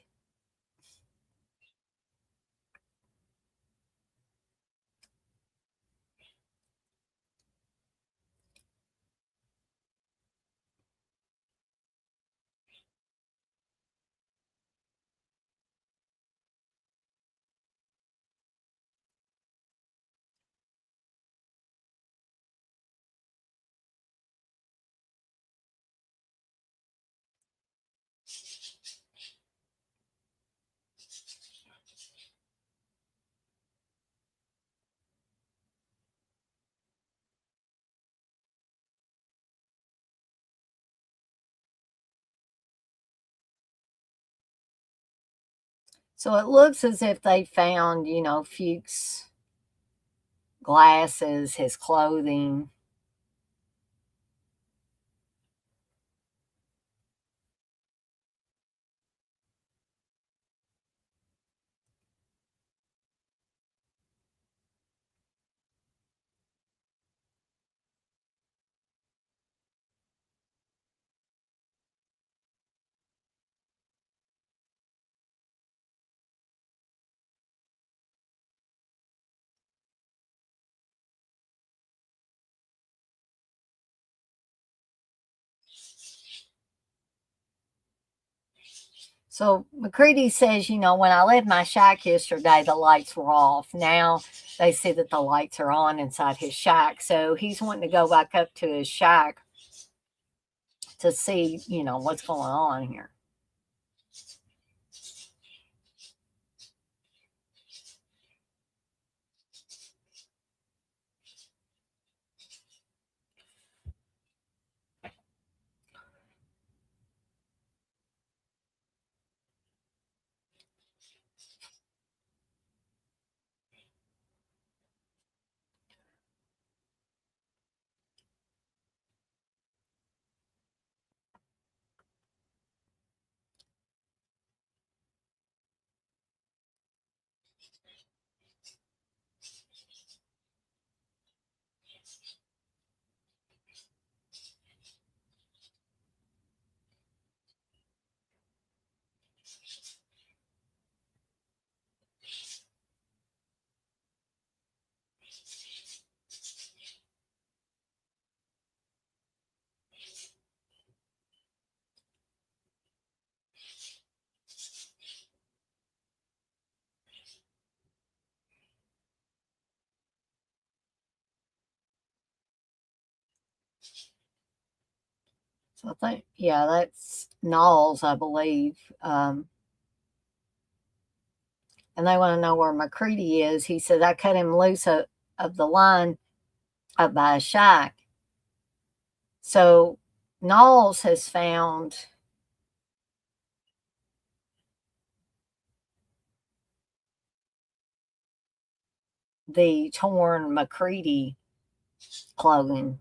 So it looks as if they found, Fuchs' glasses, his clothing. So McCready says, when I left my shack yesterday, the lights were off. Now they see that the lights are on inside his shack. So he's wanting to go back up to his shack to see, what's going on here. So I think, yeah, that's Knowles, I believe. And they want to know where McCready is. He said, I cut him loose of the line up by a shack. So Knowles has found the torn McCready clothing.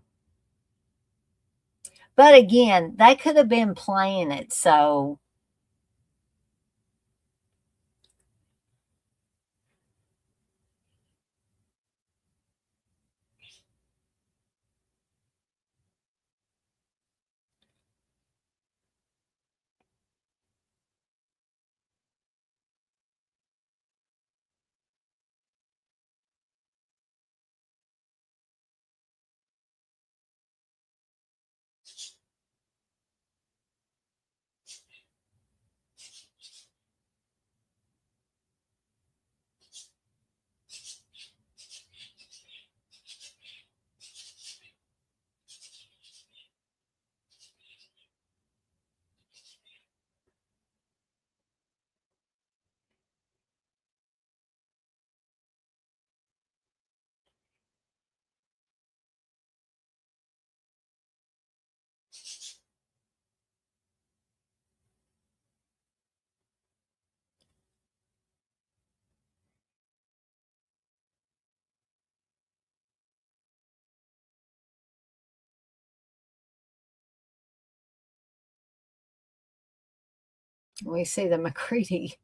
But again, they could have been playing it, so we see the McCready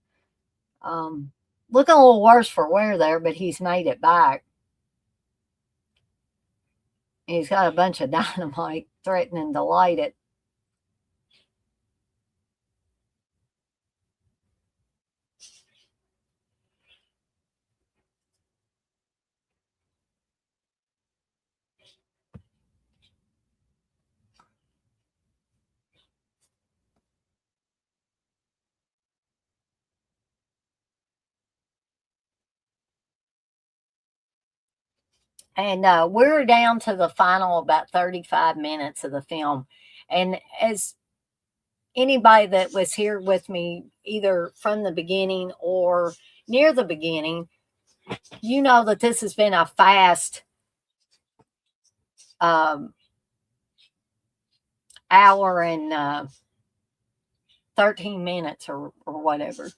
looking a little worse for wear there, but he's made it back. He's got a bunch of dynamite threatening to light it. And we're down to the final about 35 minutes of the film. And as anybody that was here with me, either from the beginning or near the beginning, you know that this has been a fast hour and 13 minutes or whatever.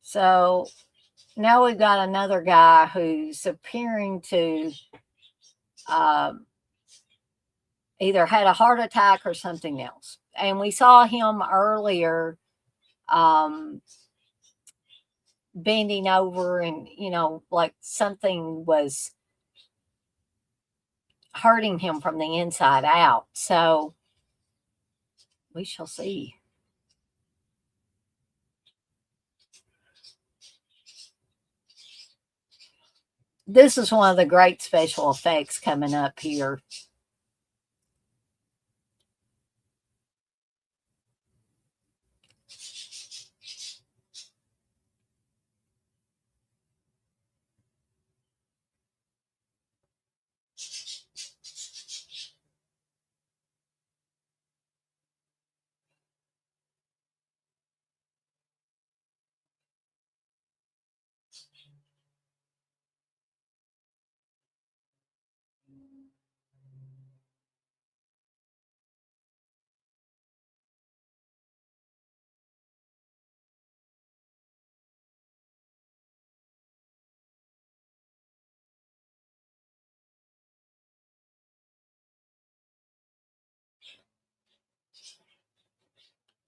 So now we've got another guy who's appearing to either had a heart attack or something else. And we saw him earlier bending over and, like something was hurting him from the inside out. So we shall see. This is one of the great special effects coming up here.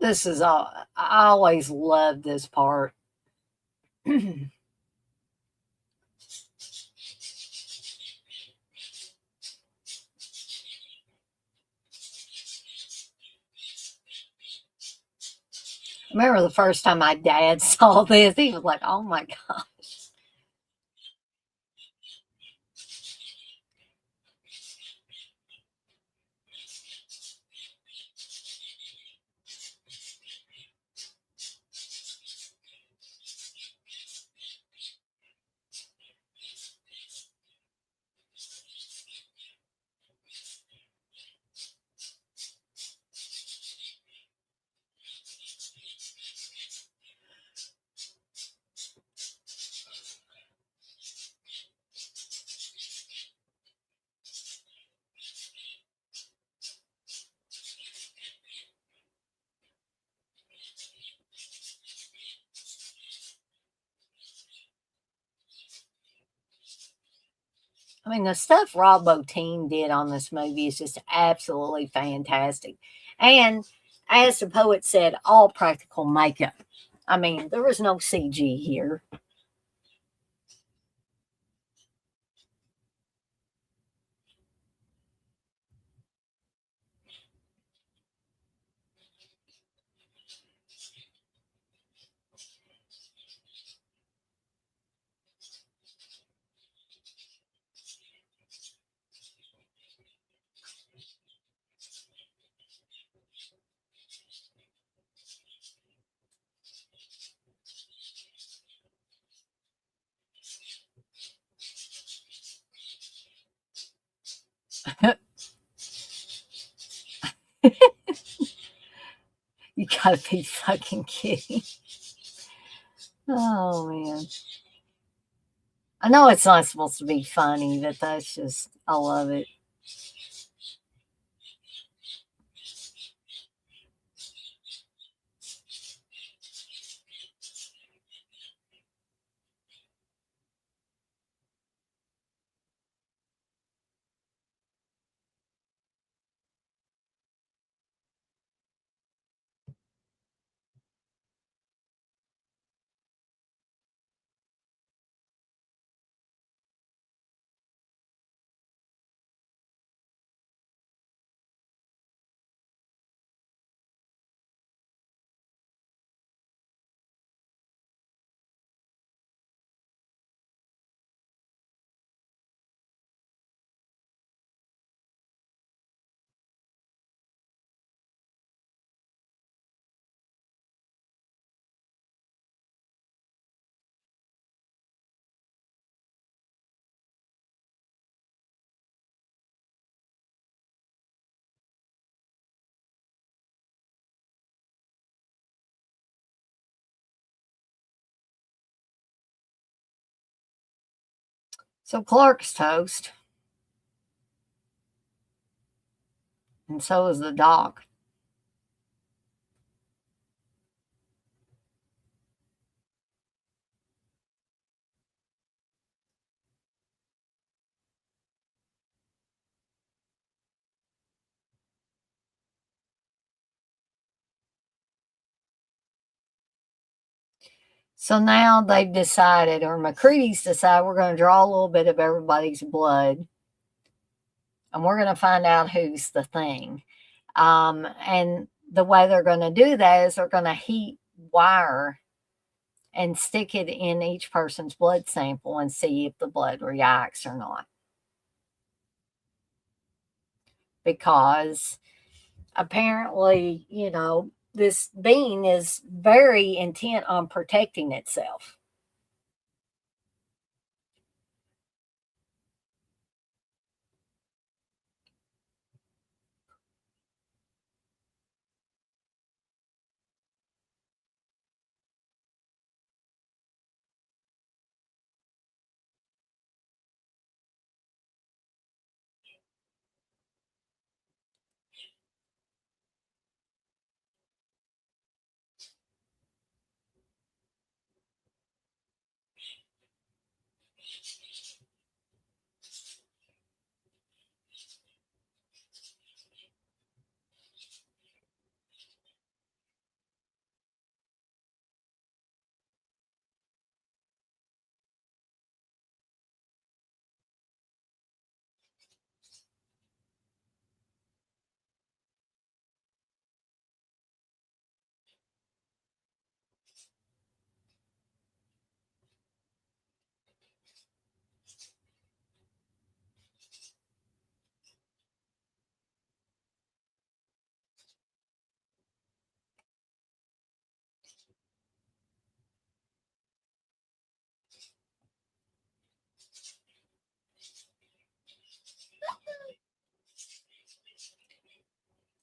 This is all, I always love this part. Remember the first time my dad saw this, he was like, oh my God. I mean, the stuff Rob Bottin did on this movie is just absolutely fantastic. And as the poet said, all practical makeup. I mean, there was no CG here. You gotta be fucking kidding. Oh, man. I know it's not supposed to be funny, but that's just, I love it. So Clark's toast, and so is the doc. So now they've decided, or McCready's decided, we're going to draw a little bit of everybody's blood, and we're going to find out who's the thing. And the way they're going to do that is they're going to heat wire and stick it in each person's blood sample and see if the blood reacts or not. Because apparently, this being is very intent on protecting itself.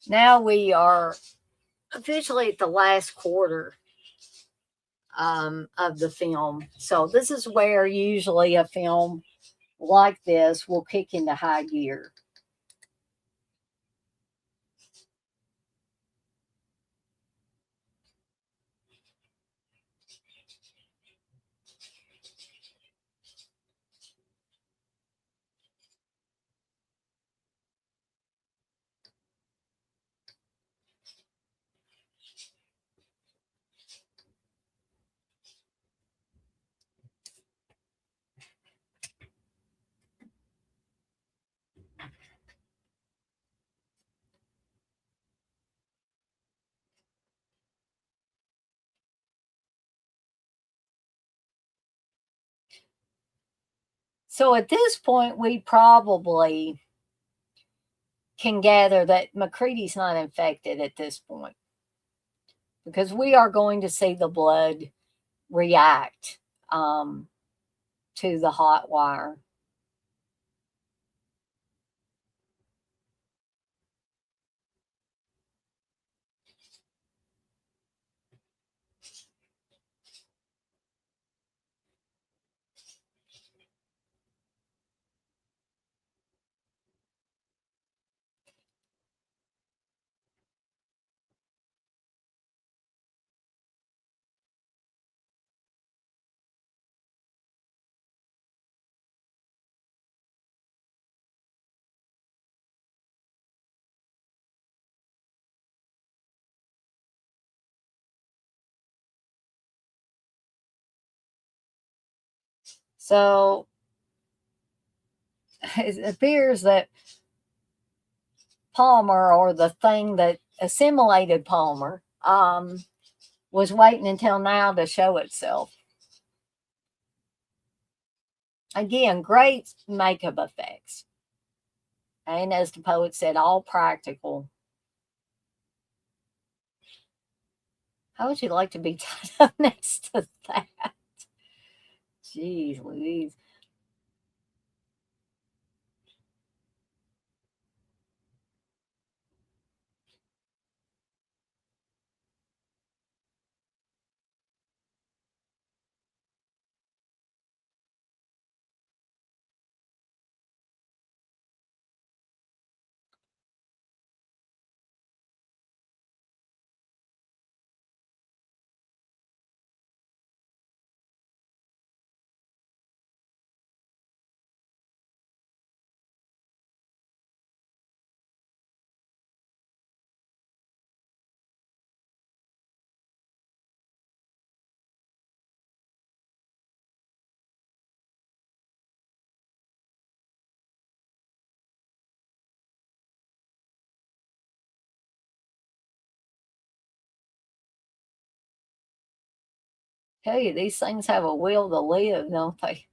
Now we are officially at the last quarter of the film. So this is where usually a film like this will kick into high gear. So at this point, we probably can gather that McCready's not infected at this point, because we are going to see the blood react to the hot wire. So it appears that Palmer, or the thing that assimilated Palmer, was waiting until now to show itself. Again, great makeup effects. And as the poet said, all practical. How would you like to be tied up next to that? Jeez Louise. Tell you, these things have a will to live, don't they?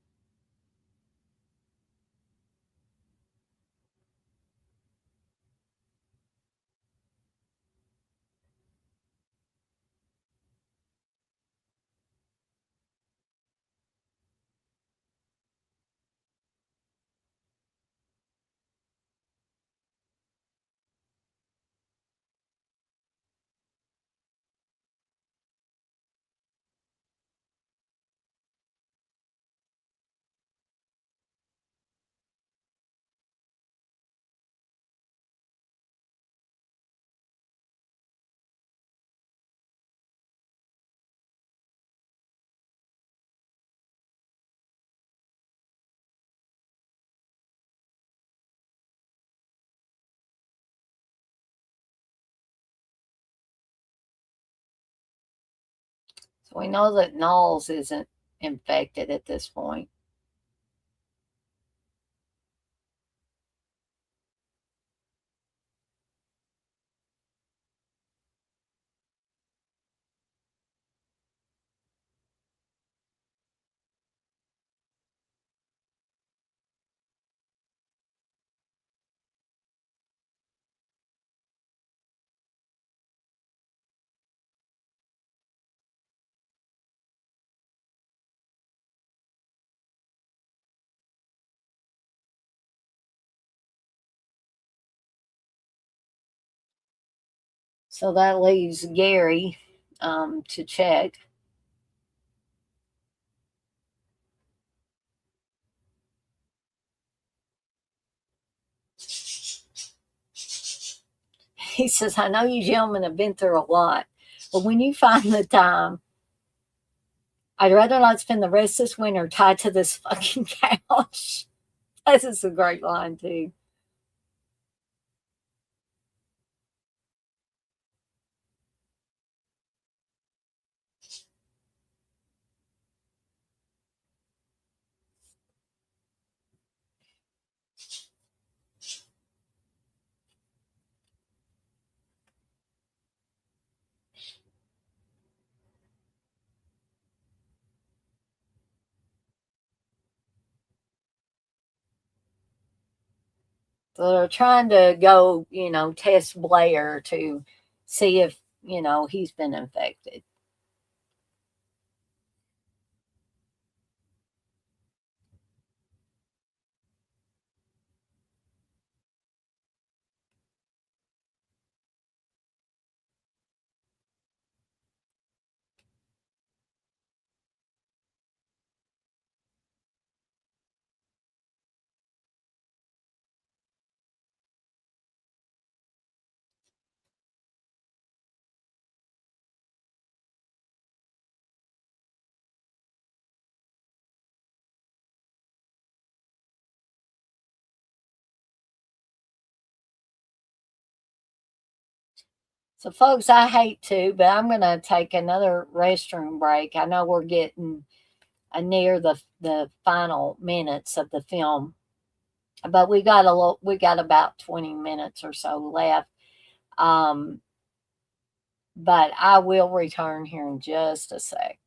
So we know that Knowles isn't infected at this point. So that leaves Gary to check. He says, I know you gentlemen have been through a lot, but when you find the time, I'd rather not spend the rest of this winter tied to this fucking couch. This is a great line, too. So they're trying to go, test Blair to see if, he's been infected. So, folks, I hate to, but I'm going to take another restroom break. I know we're getting near the final minutes of the film, but we got about 20 minutes or so left. But I will return here in just a sec.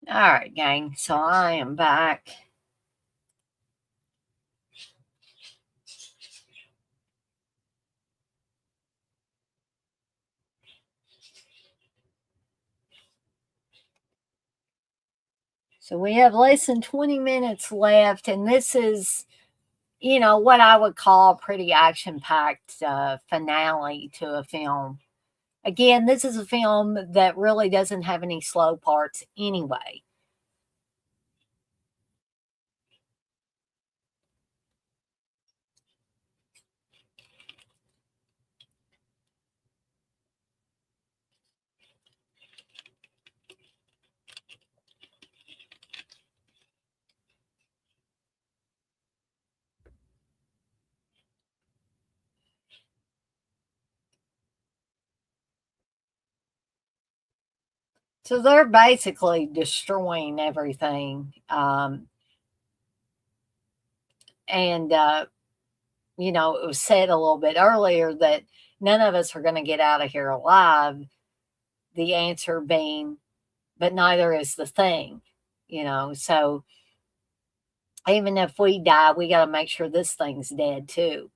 All right, gang. So I am back. So we have less than 20 minutes left, and this is, what I would call a pretty action packed finale to a film. Again, this is a film that really doesn't have any slow parts anyway. So they're basically destroying everything. And, you know, it was said a little bit earlier that none of us are going to get out of here alive. The answer being, but neither is the thing, you know. So even if we die, we got to make sure this thing's dead too.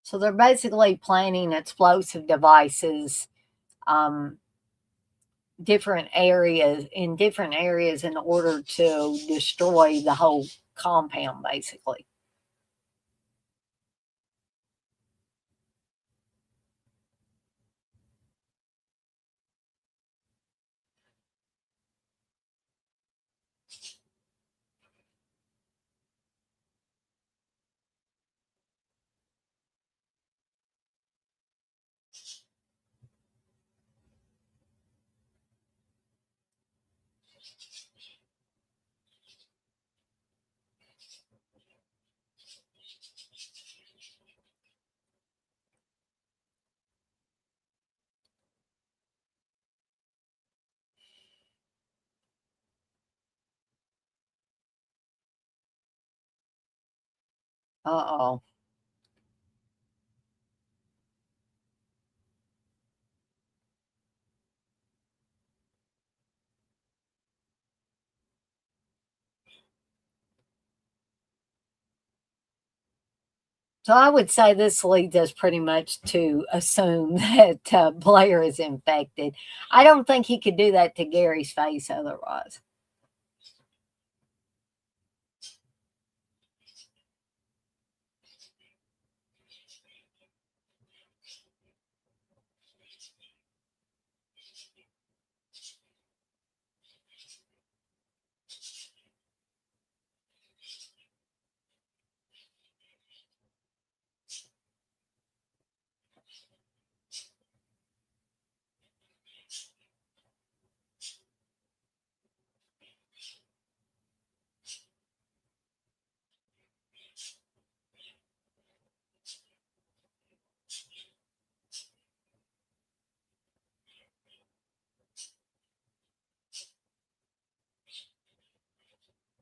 So they're basically planning explosive devices, um, different areas in order to destroy the whole compound, basically. Uh-oh. So I would say this leads us pretty much to assume that Blair is infected. I don't think he could do that to Gary's face otherwise.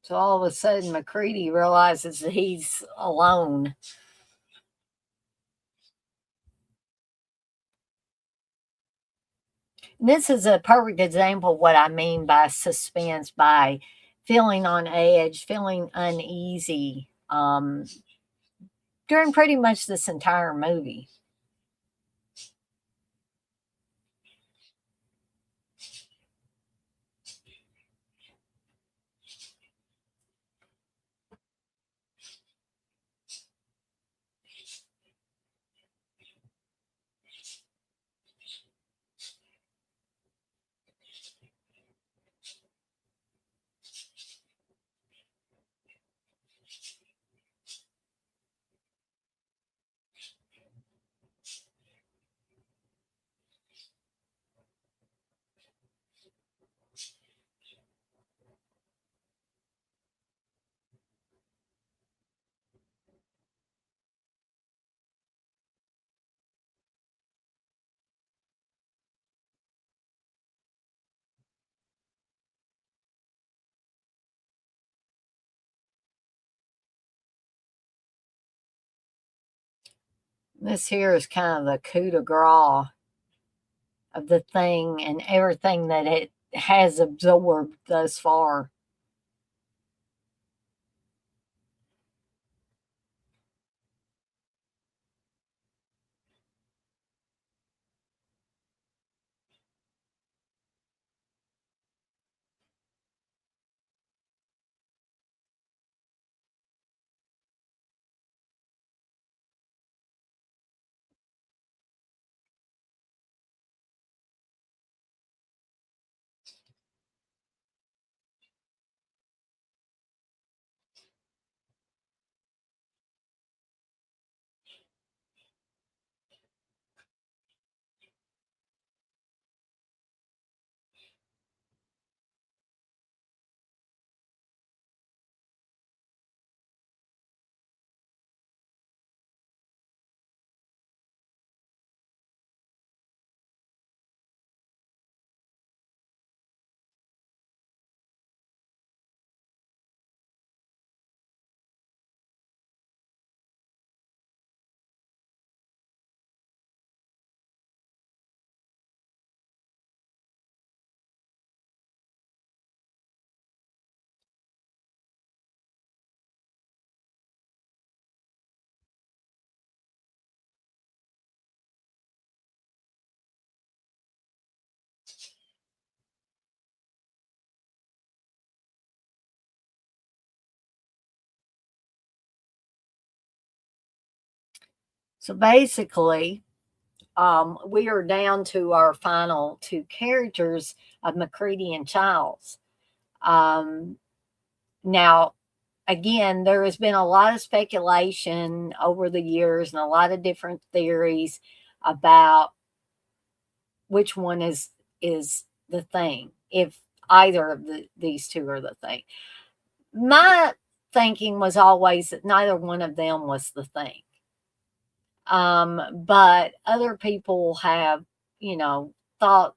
So all of a sudden, McCready realizes that he's alone. this is a perfect example of what I mean by suspense, by feeling on edge, feeling uneasy during pretty much this entire movie. This here is kind of the coup de grace of the thing and everything that it has absorbed thus far. So basically, we are down to our final two characters of McCready and Childs. Now, again, there has been a lot of speculation over the years and a lot of different theories about which one is the thing, if either of these two are the thing. My thinking was always that neither one of them was the thing. But other people have, thought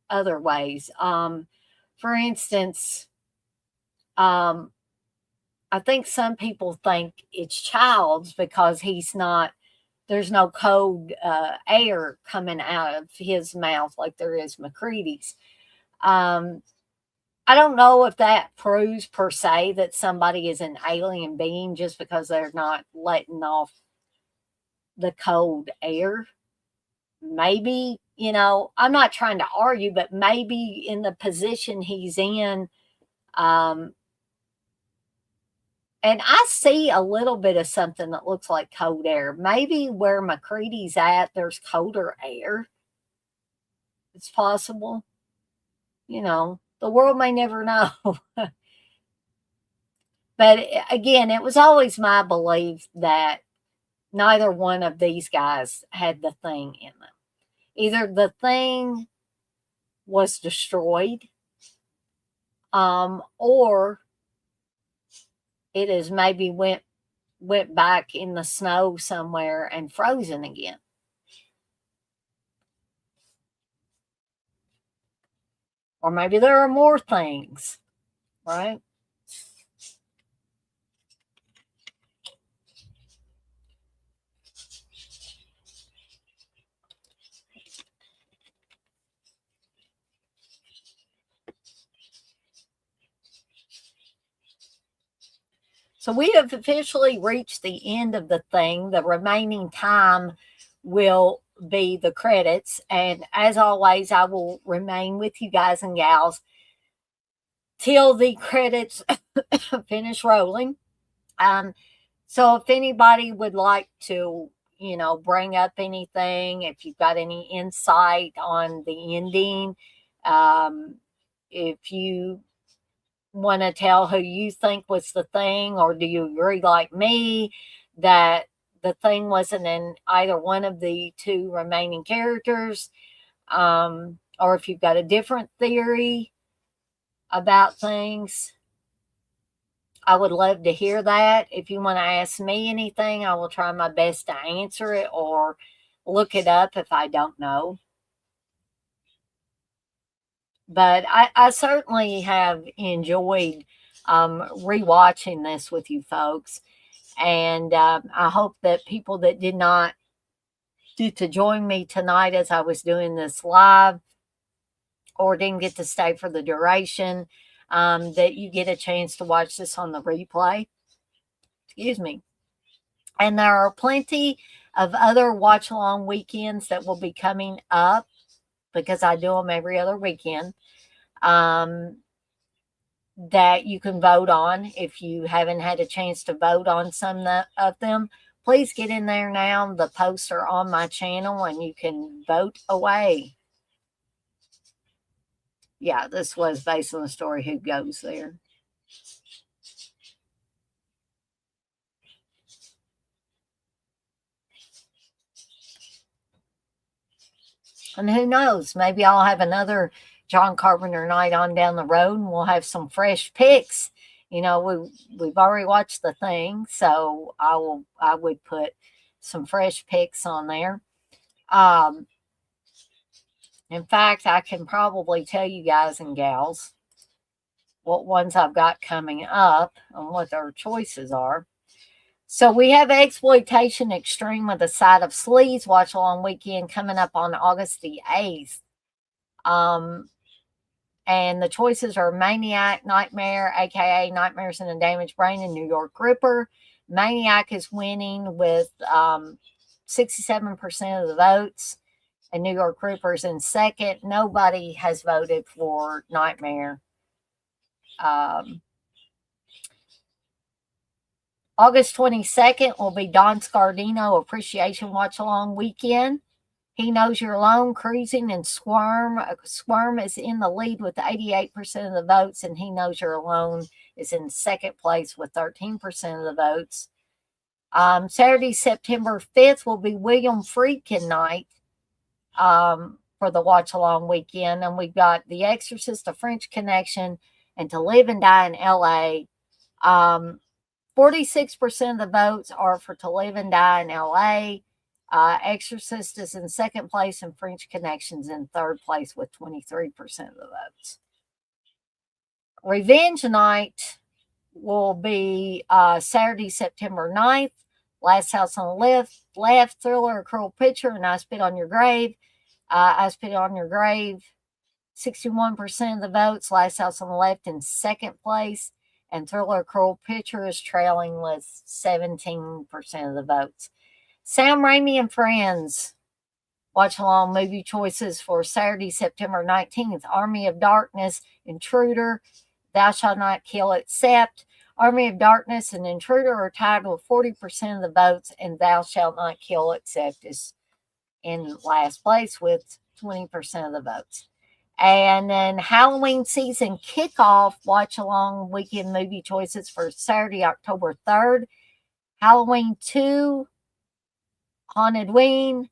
other ways. For instance, um, I think some people think it's Child's because there's no cold air coming out of his mouth like there is McCready's. Um, I don't know if that proves per se that somebody is an alien being just because they're not letting off the cold air. Maybe, I'm not trying to argue, but maybe in the position he's in, um, and I see a little bit of something that looks like cold air. Maybe where McCready's at, there's colder air. It's possible. The world may never know. But again, it was always my belief that neither one of these guys had the thing in them. Either the thing was destroyed, or it is maybe went back in the snow somewhere and frozen again. Or maybe there are more things, right? So we have officially reached the end of the thing. The remaining time will be the credits. And as always, I will remain with you guys and gals till the credits finish rolling. So if anybody would like to, bring up anything, if you've got any insight on the ending, if you want to tell who you think was the thing, or do you agree like me that the thing wasn't in either one of the two remaining characters, or if you've got a different theory about things, I would love to hear that. If you want to ask me anything, I will try my best to answer it or look it up if I don't know. But I certainly have enjoyed rewatching this with you folks. And I hope that people that did not get to join me tonight as I was doing this live, or didn't get to stay for the duration, that you get a chance to watch this on the replay. Excuse me. And there are plenty of other watch along weekends that will be coming up, because I do them every other weekend, that you can vote on. If you haven't had a chance to vote on some of them, please get in there now. The posts are on my channel and you can vote away. Yeah, this was based on the story Who Goes There. And who knows, maybe I'll have another John Carpenter night on down the road and we'll have some fresh picks. We've already watched the thing, so I would put some fresh picks on there. In fact, I can probably tell you guys and gals what ones I've got coming up and what their choices are. So we have Exploitation Extreme with a Side of Sleaze watch along weekend coming up on August the 8th. And the choices are Maniac, Nightmare, aka Nightmares in a Damaged Brain, and New York Ripper. Maniac is winning with 67% of the votes, and New York Ripper's in second. Nobody has voted for Nightmare. August 22nd will be Don Scardino Appreciation Watch Along Weekend. He Knows You're Alone, Cruising, and Squirm. Squirm is in the lead with 88% of the votes, and He Knows You're Alone is in second place with 13% of the votes. Saturday, September 5th will be William Friedkin night for the watch along weekend. And we've got The Exorcist, A French Connection, and To Live and Die in LA. 46% of the votes are for To Live and Die in LA. Exorcist is in second place, and French Connection's in third place with 23% of the votes. Revenge night will be Saturday, September 9th. Last House on the Left, Thriller, A Cruel Picture, and I Spit on Your Grave. I Spit on Your Grave, 61% of the votes. Last House on the Left in second place. And Thriller, A Cruel Picture is trailing with 17% of the votes. Sam Raimi and Friends watch along movie choices for Saturday, September 19th. Army of Darkness, Intruder, Thou Shalt Not Kill, Except. Army of Darkness and Intruder are tied with 40% of the votes, and Thou Shalt Not Kill, Except is in last place with 20% of the votes. And then Halloween season kickoff watch along weekend movie choices for Saturday, October 3rd. Halloween 2, Haunted Ween,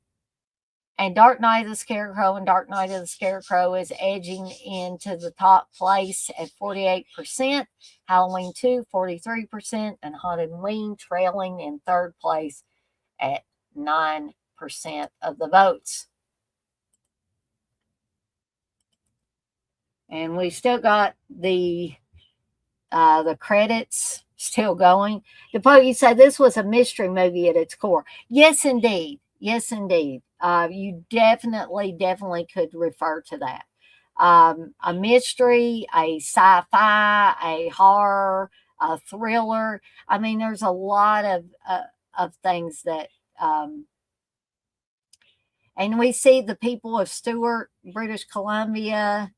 and Dark Night of the Scarecrow. And Dark Night of the Scarecrow is edging into the top place at 48%. Halloween 2, 43%. And Haunted Ween trailing in third place at 9% of the votes. And we still got the credits still going. You say this was a mystery movie at its core. Yes, indeed. Yes, indeed. You definitely could refer to that. A mystery, a sci-fi, a horror, a thriller. I mean, there's a lot of things that, and we see the people of Stewart, British Columbia,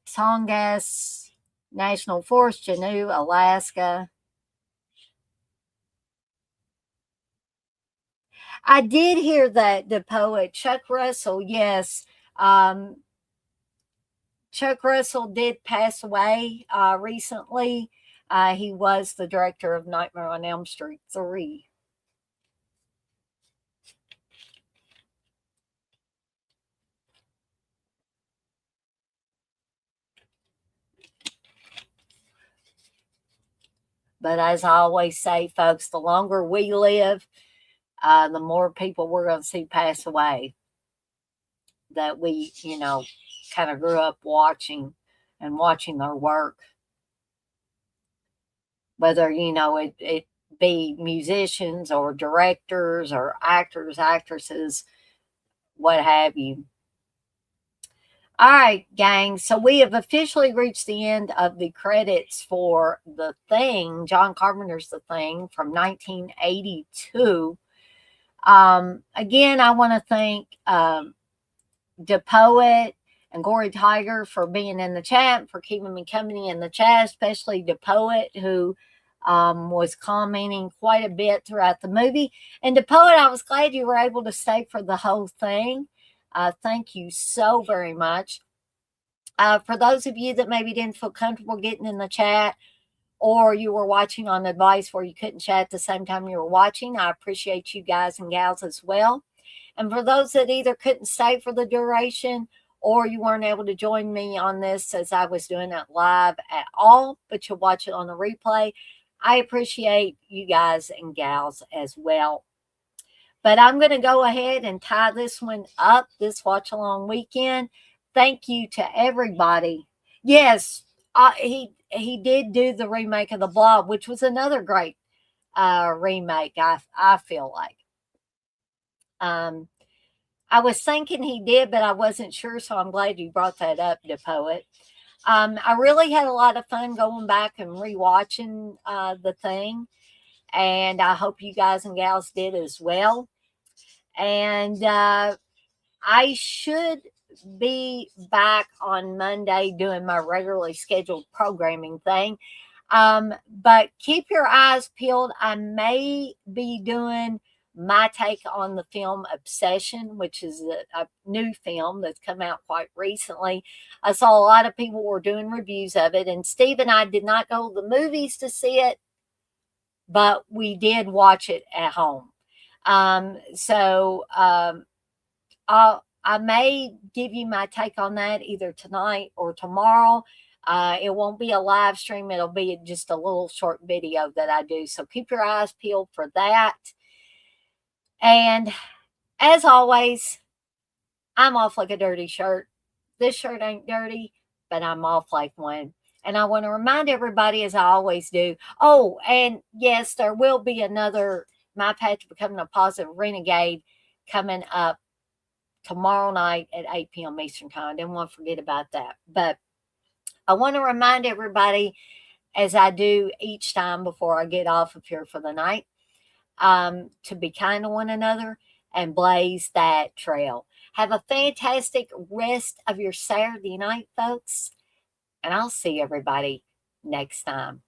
Tongass National Forest, Juneau, Alaska. I did hear that the poet Chuck Russell, yes, Chuck Russell did pass away recently. He was the director of Nightmare on Elm Street 3. But as I always say, folks, the longer we live, the more people we're going to see pass away that we, kind of grew up watching and watching their work. Whether, it be musicians or directors or actors, actresses, what have you. All right, gang. So we have officially reached the end of the credits for The Thing, John Carpenter's The Thing from 1982. Again, I want to thank DePoet and Gory Tiger for being in the chat, for keeping me company in the chat, especially DePoet, who was commenting quite a bit throughout the movie. And DePoet, I was glad you were able to stay for the whole thing. Thank you so very much. For those of you that maybe didn't feel comfortable getting in the chat, or you were watching on a device where you couldn't chat at the same time you were watching, I appreciate you guys and gals as well. And for those that either couldn't stay for the duration or you weren't able to join me on this as I was doing it live at all, but you'll watch it on the replay, I appreciate you guys and gals as well. But I'm going to go ahead and tie this one up, this watch along weekend. Thank you to everybody. Yes, he did do the remake of The Blob, which was another great remake, I feel like. I was thinking he did, but I wasn't sure, so I'm glad you brought that up, DePoet. I really had a lot of fun going back and rewatching The Thing, and I hope you guys and gals did as well. And I should be back on Monday doing my regularly scheduled programming thing. But keep your eyes peeled. I may be doing my take on the film Obsession, which is a new film that's come out quite recently. I saw a lot of people were doing reviews of it, and Steve and I did not go to the movies to see it, but we did watch it at home. I may give you my take on that either tonight or tomorrow. It won't be a live stream. It'll be just a little short video that I do. So keep your eyes peeled for that. And as always, I'm off like a dirty shirt. This shirt ain't dirty, but I'm off like one. And I want to remind everybody, as I always do. Oh, and yes, there will be another My Path to Becoming a Positive Renegade coming up tomorrow night at 8 p.m. Eastern Time. I didn't want to forget about that. But I want to remind everybody, as I do each time before I get off of here for the night, to be kind to one another and blaze that trail. Have a fantastic rest of your Saturday night, folks. And I'll see everybody next time.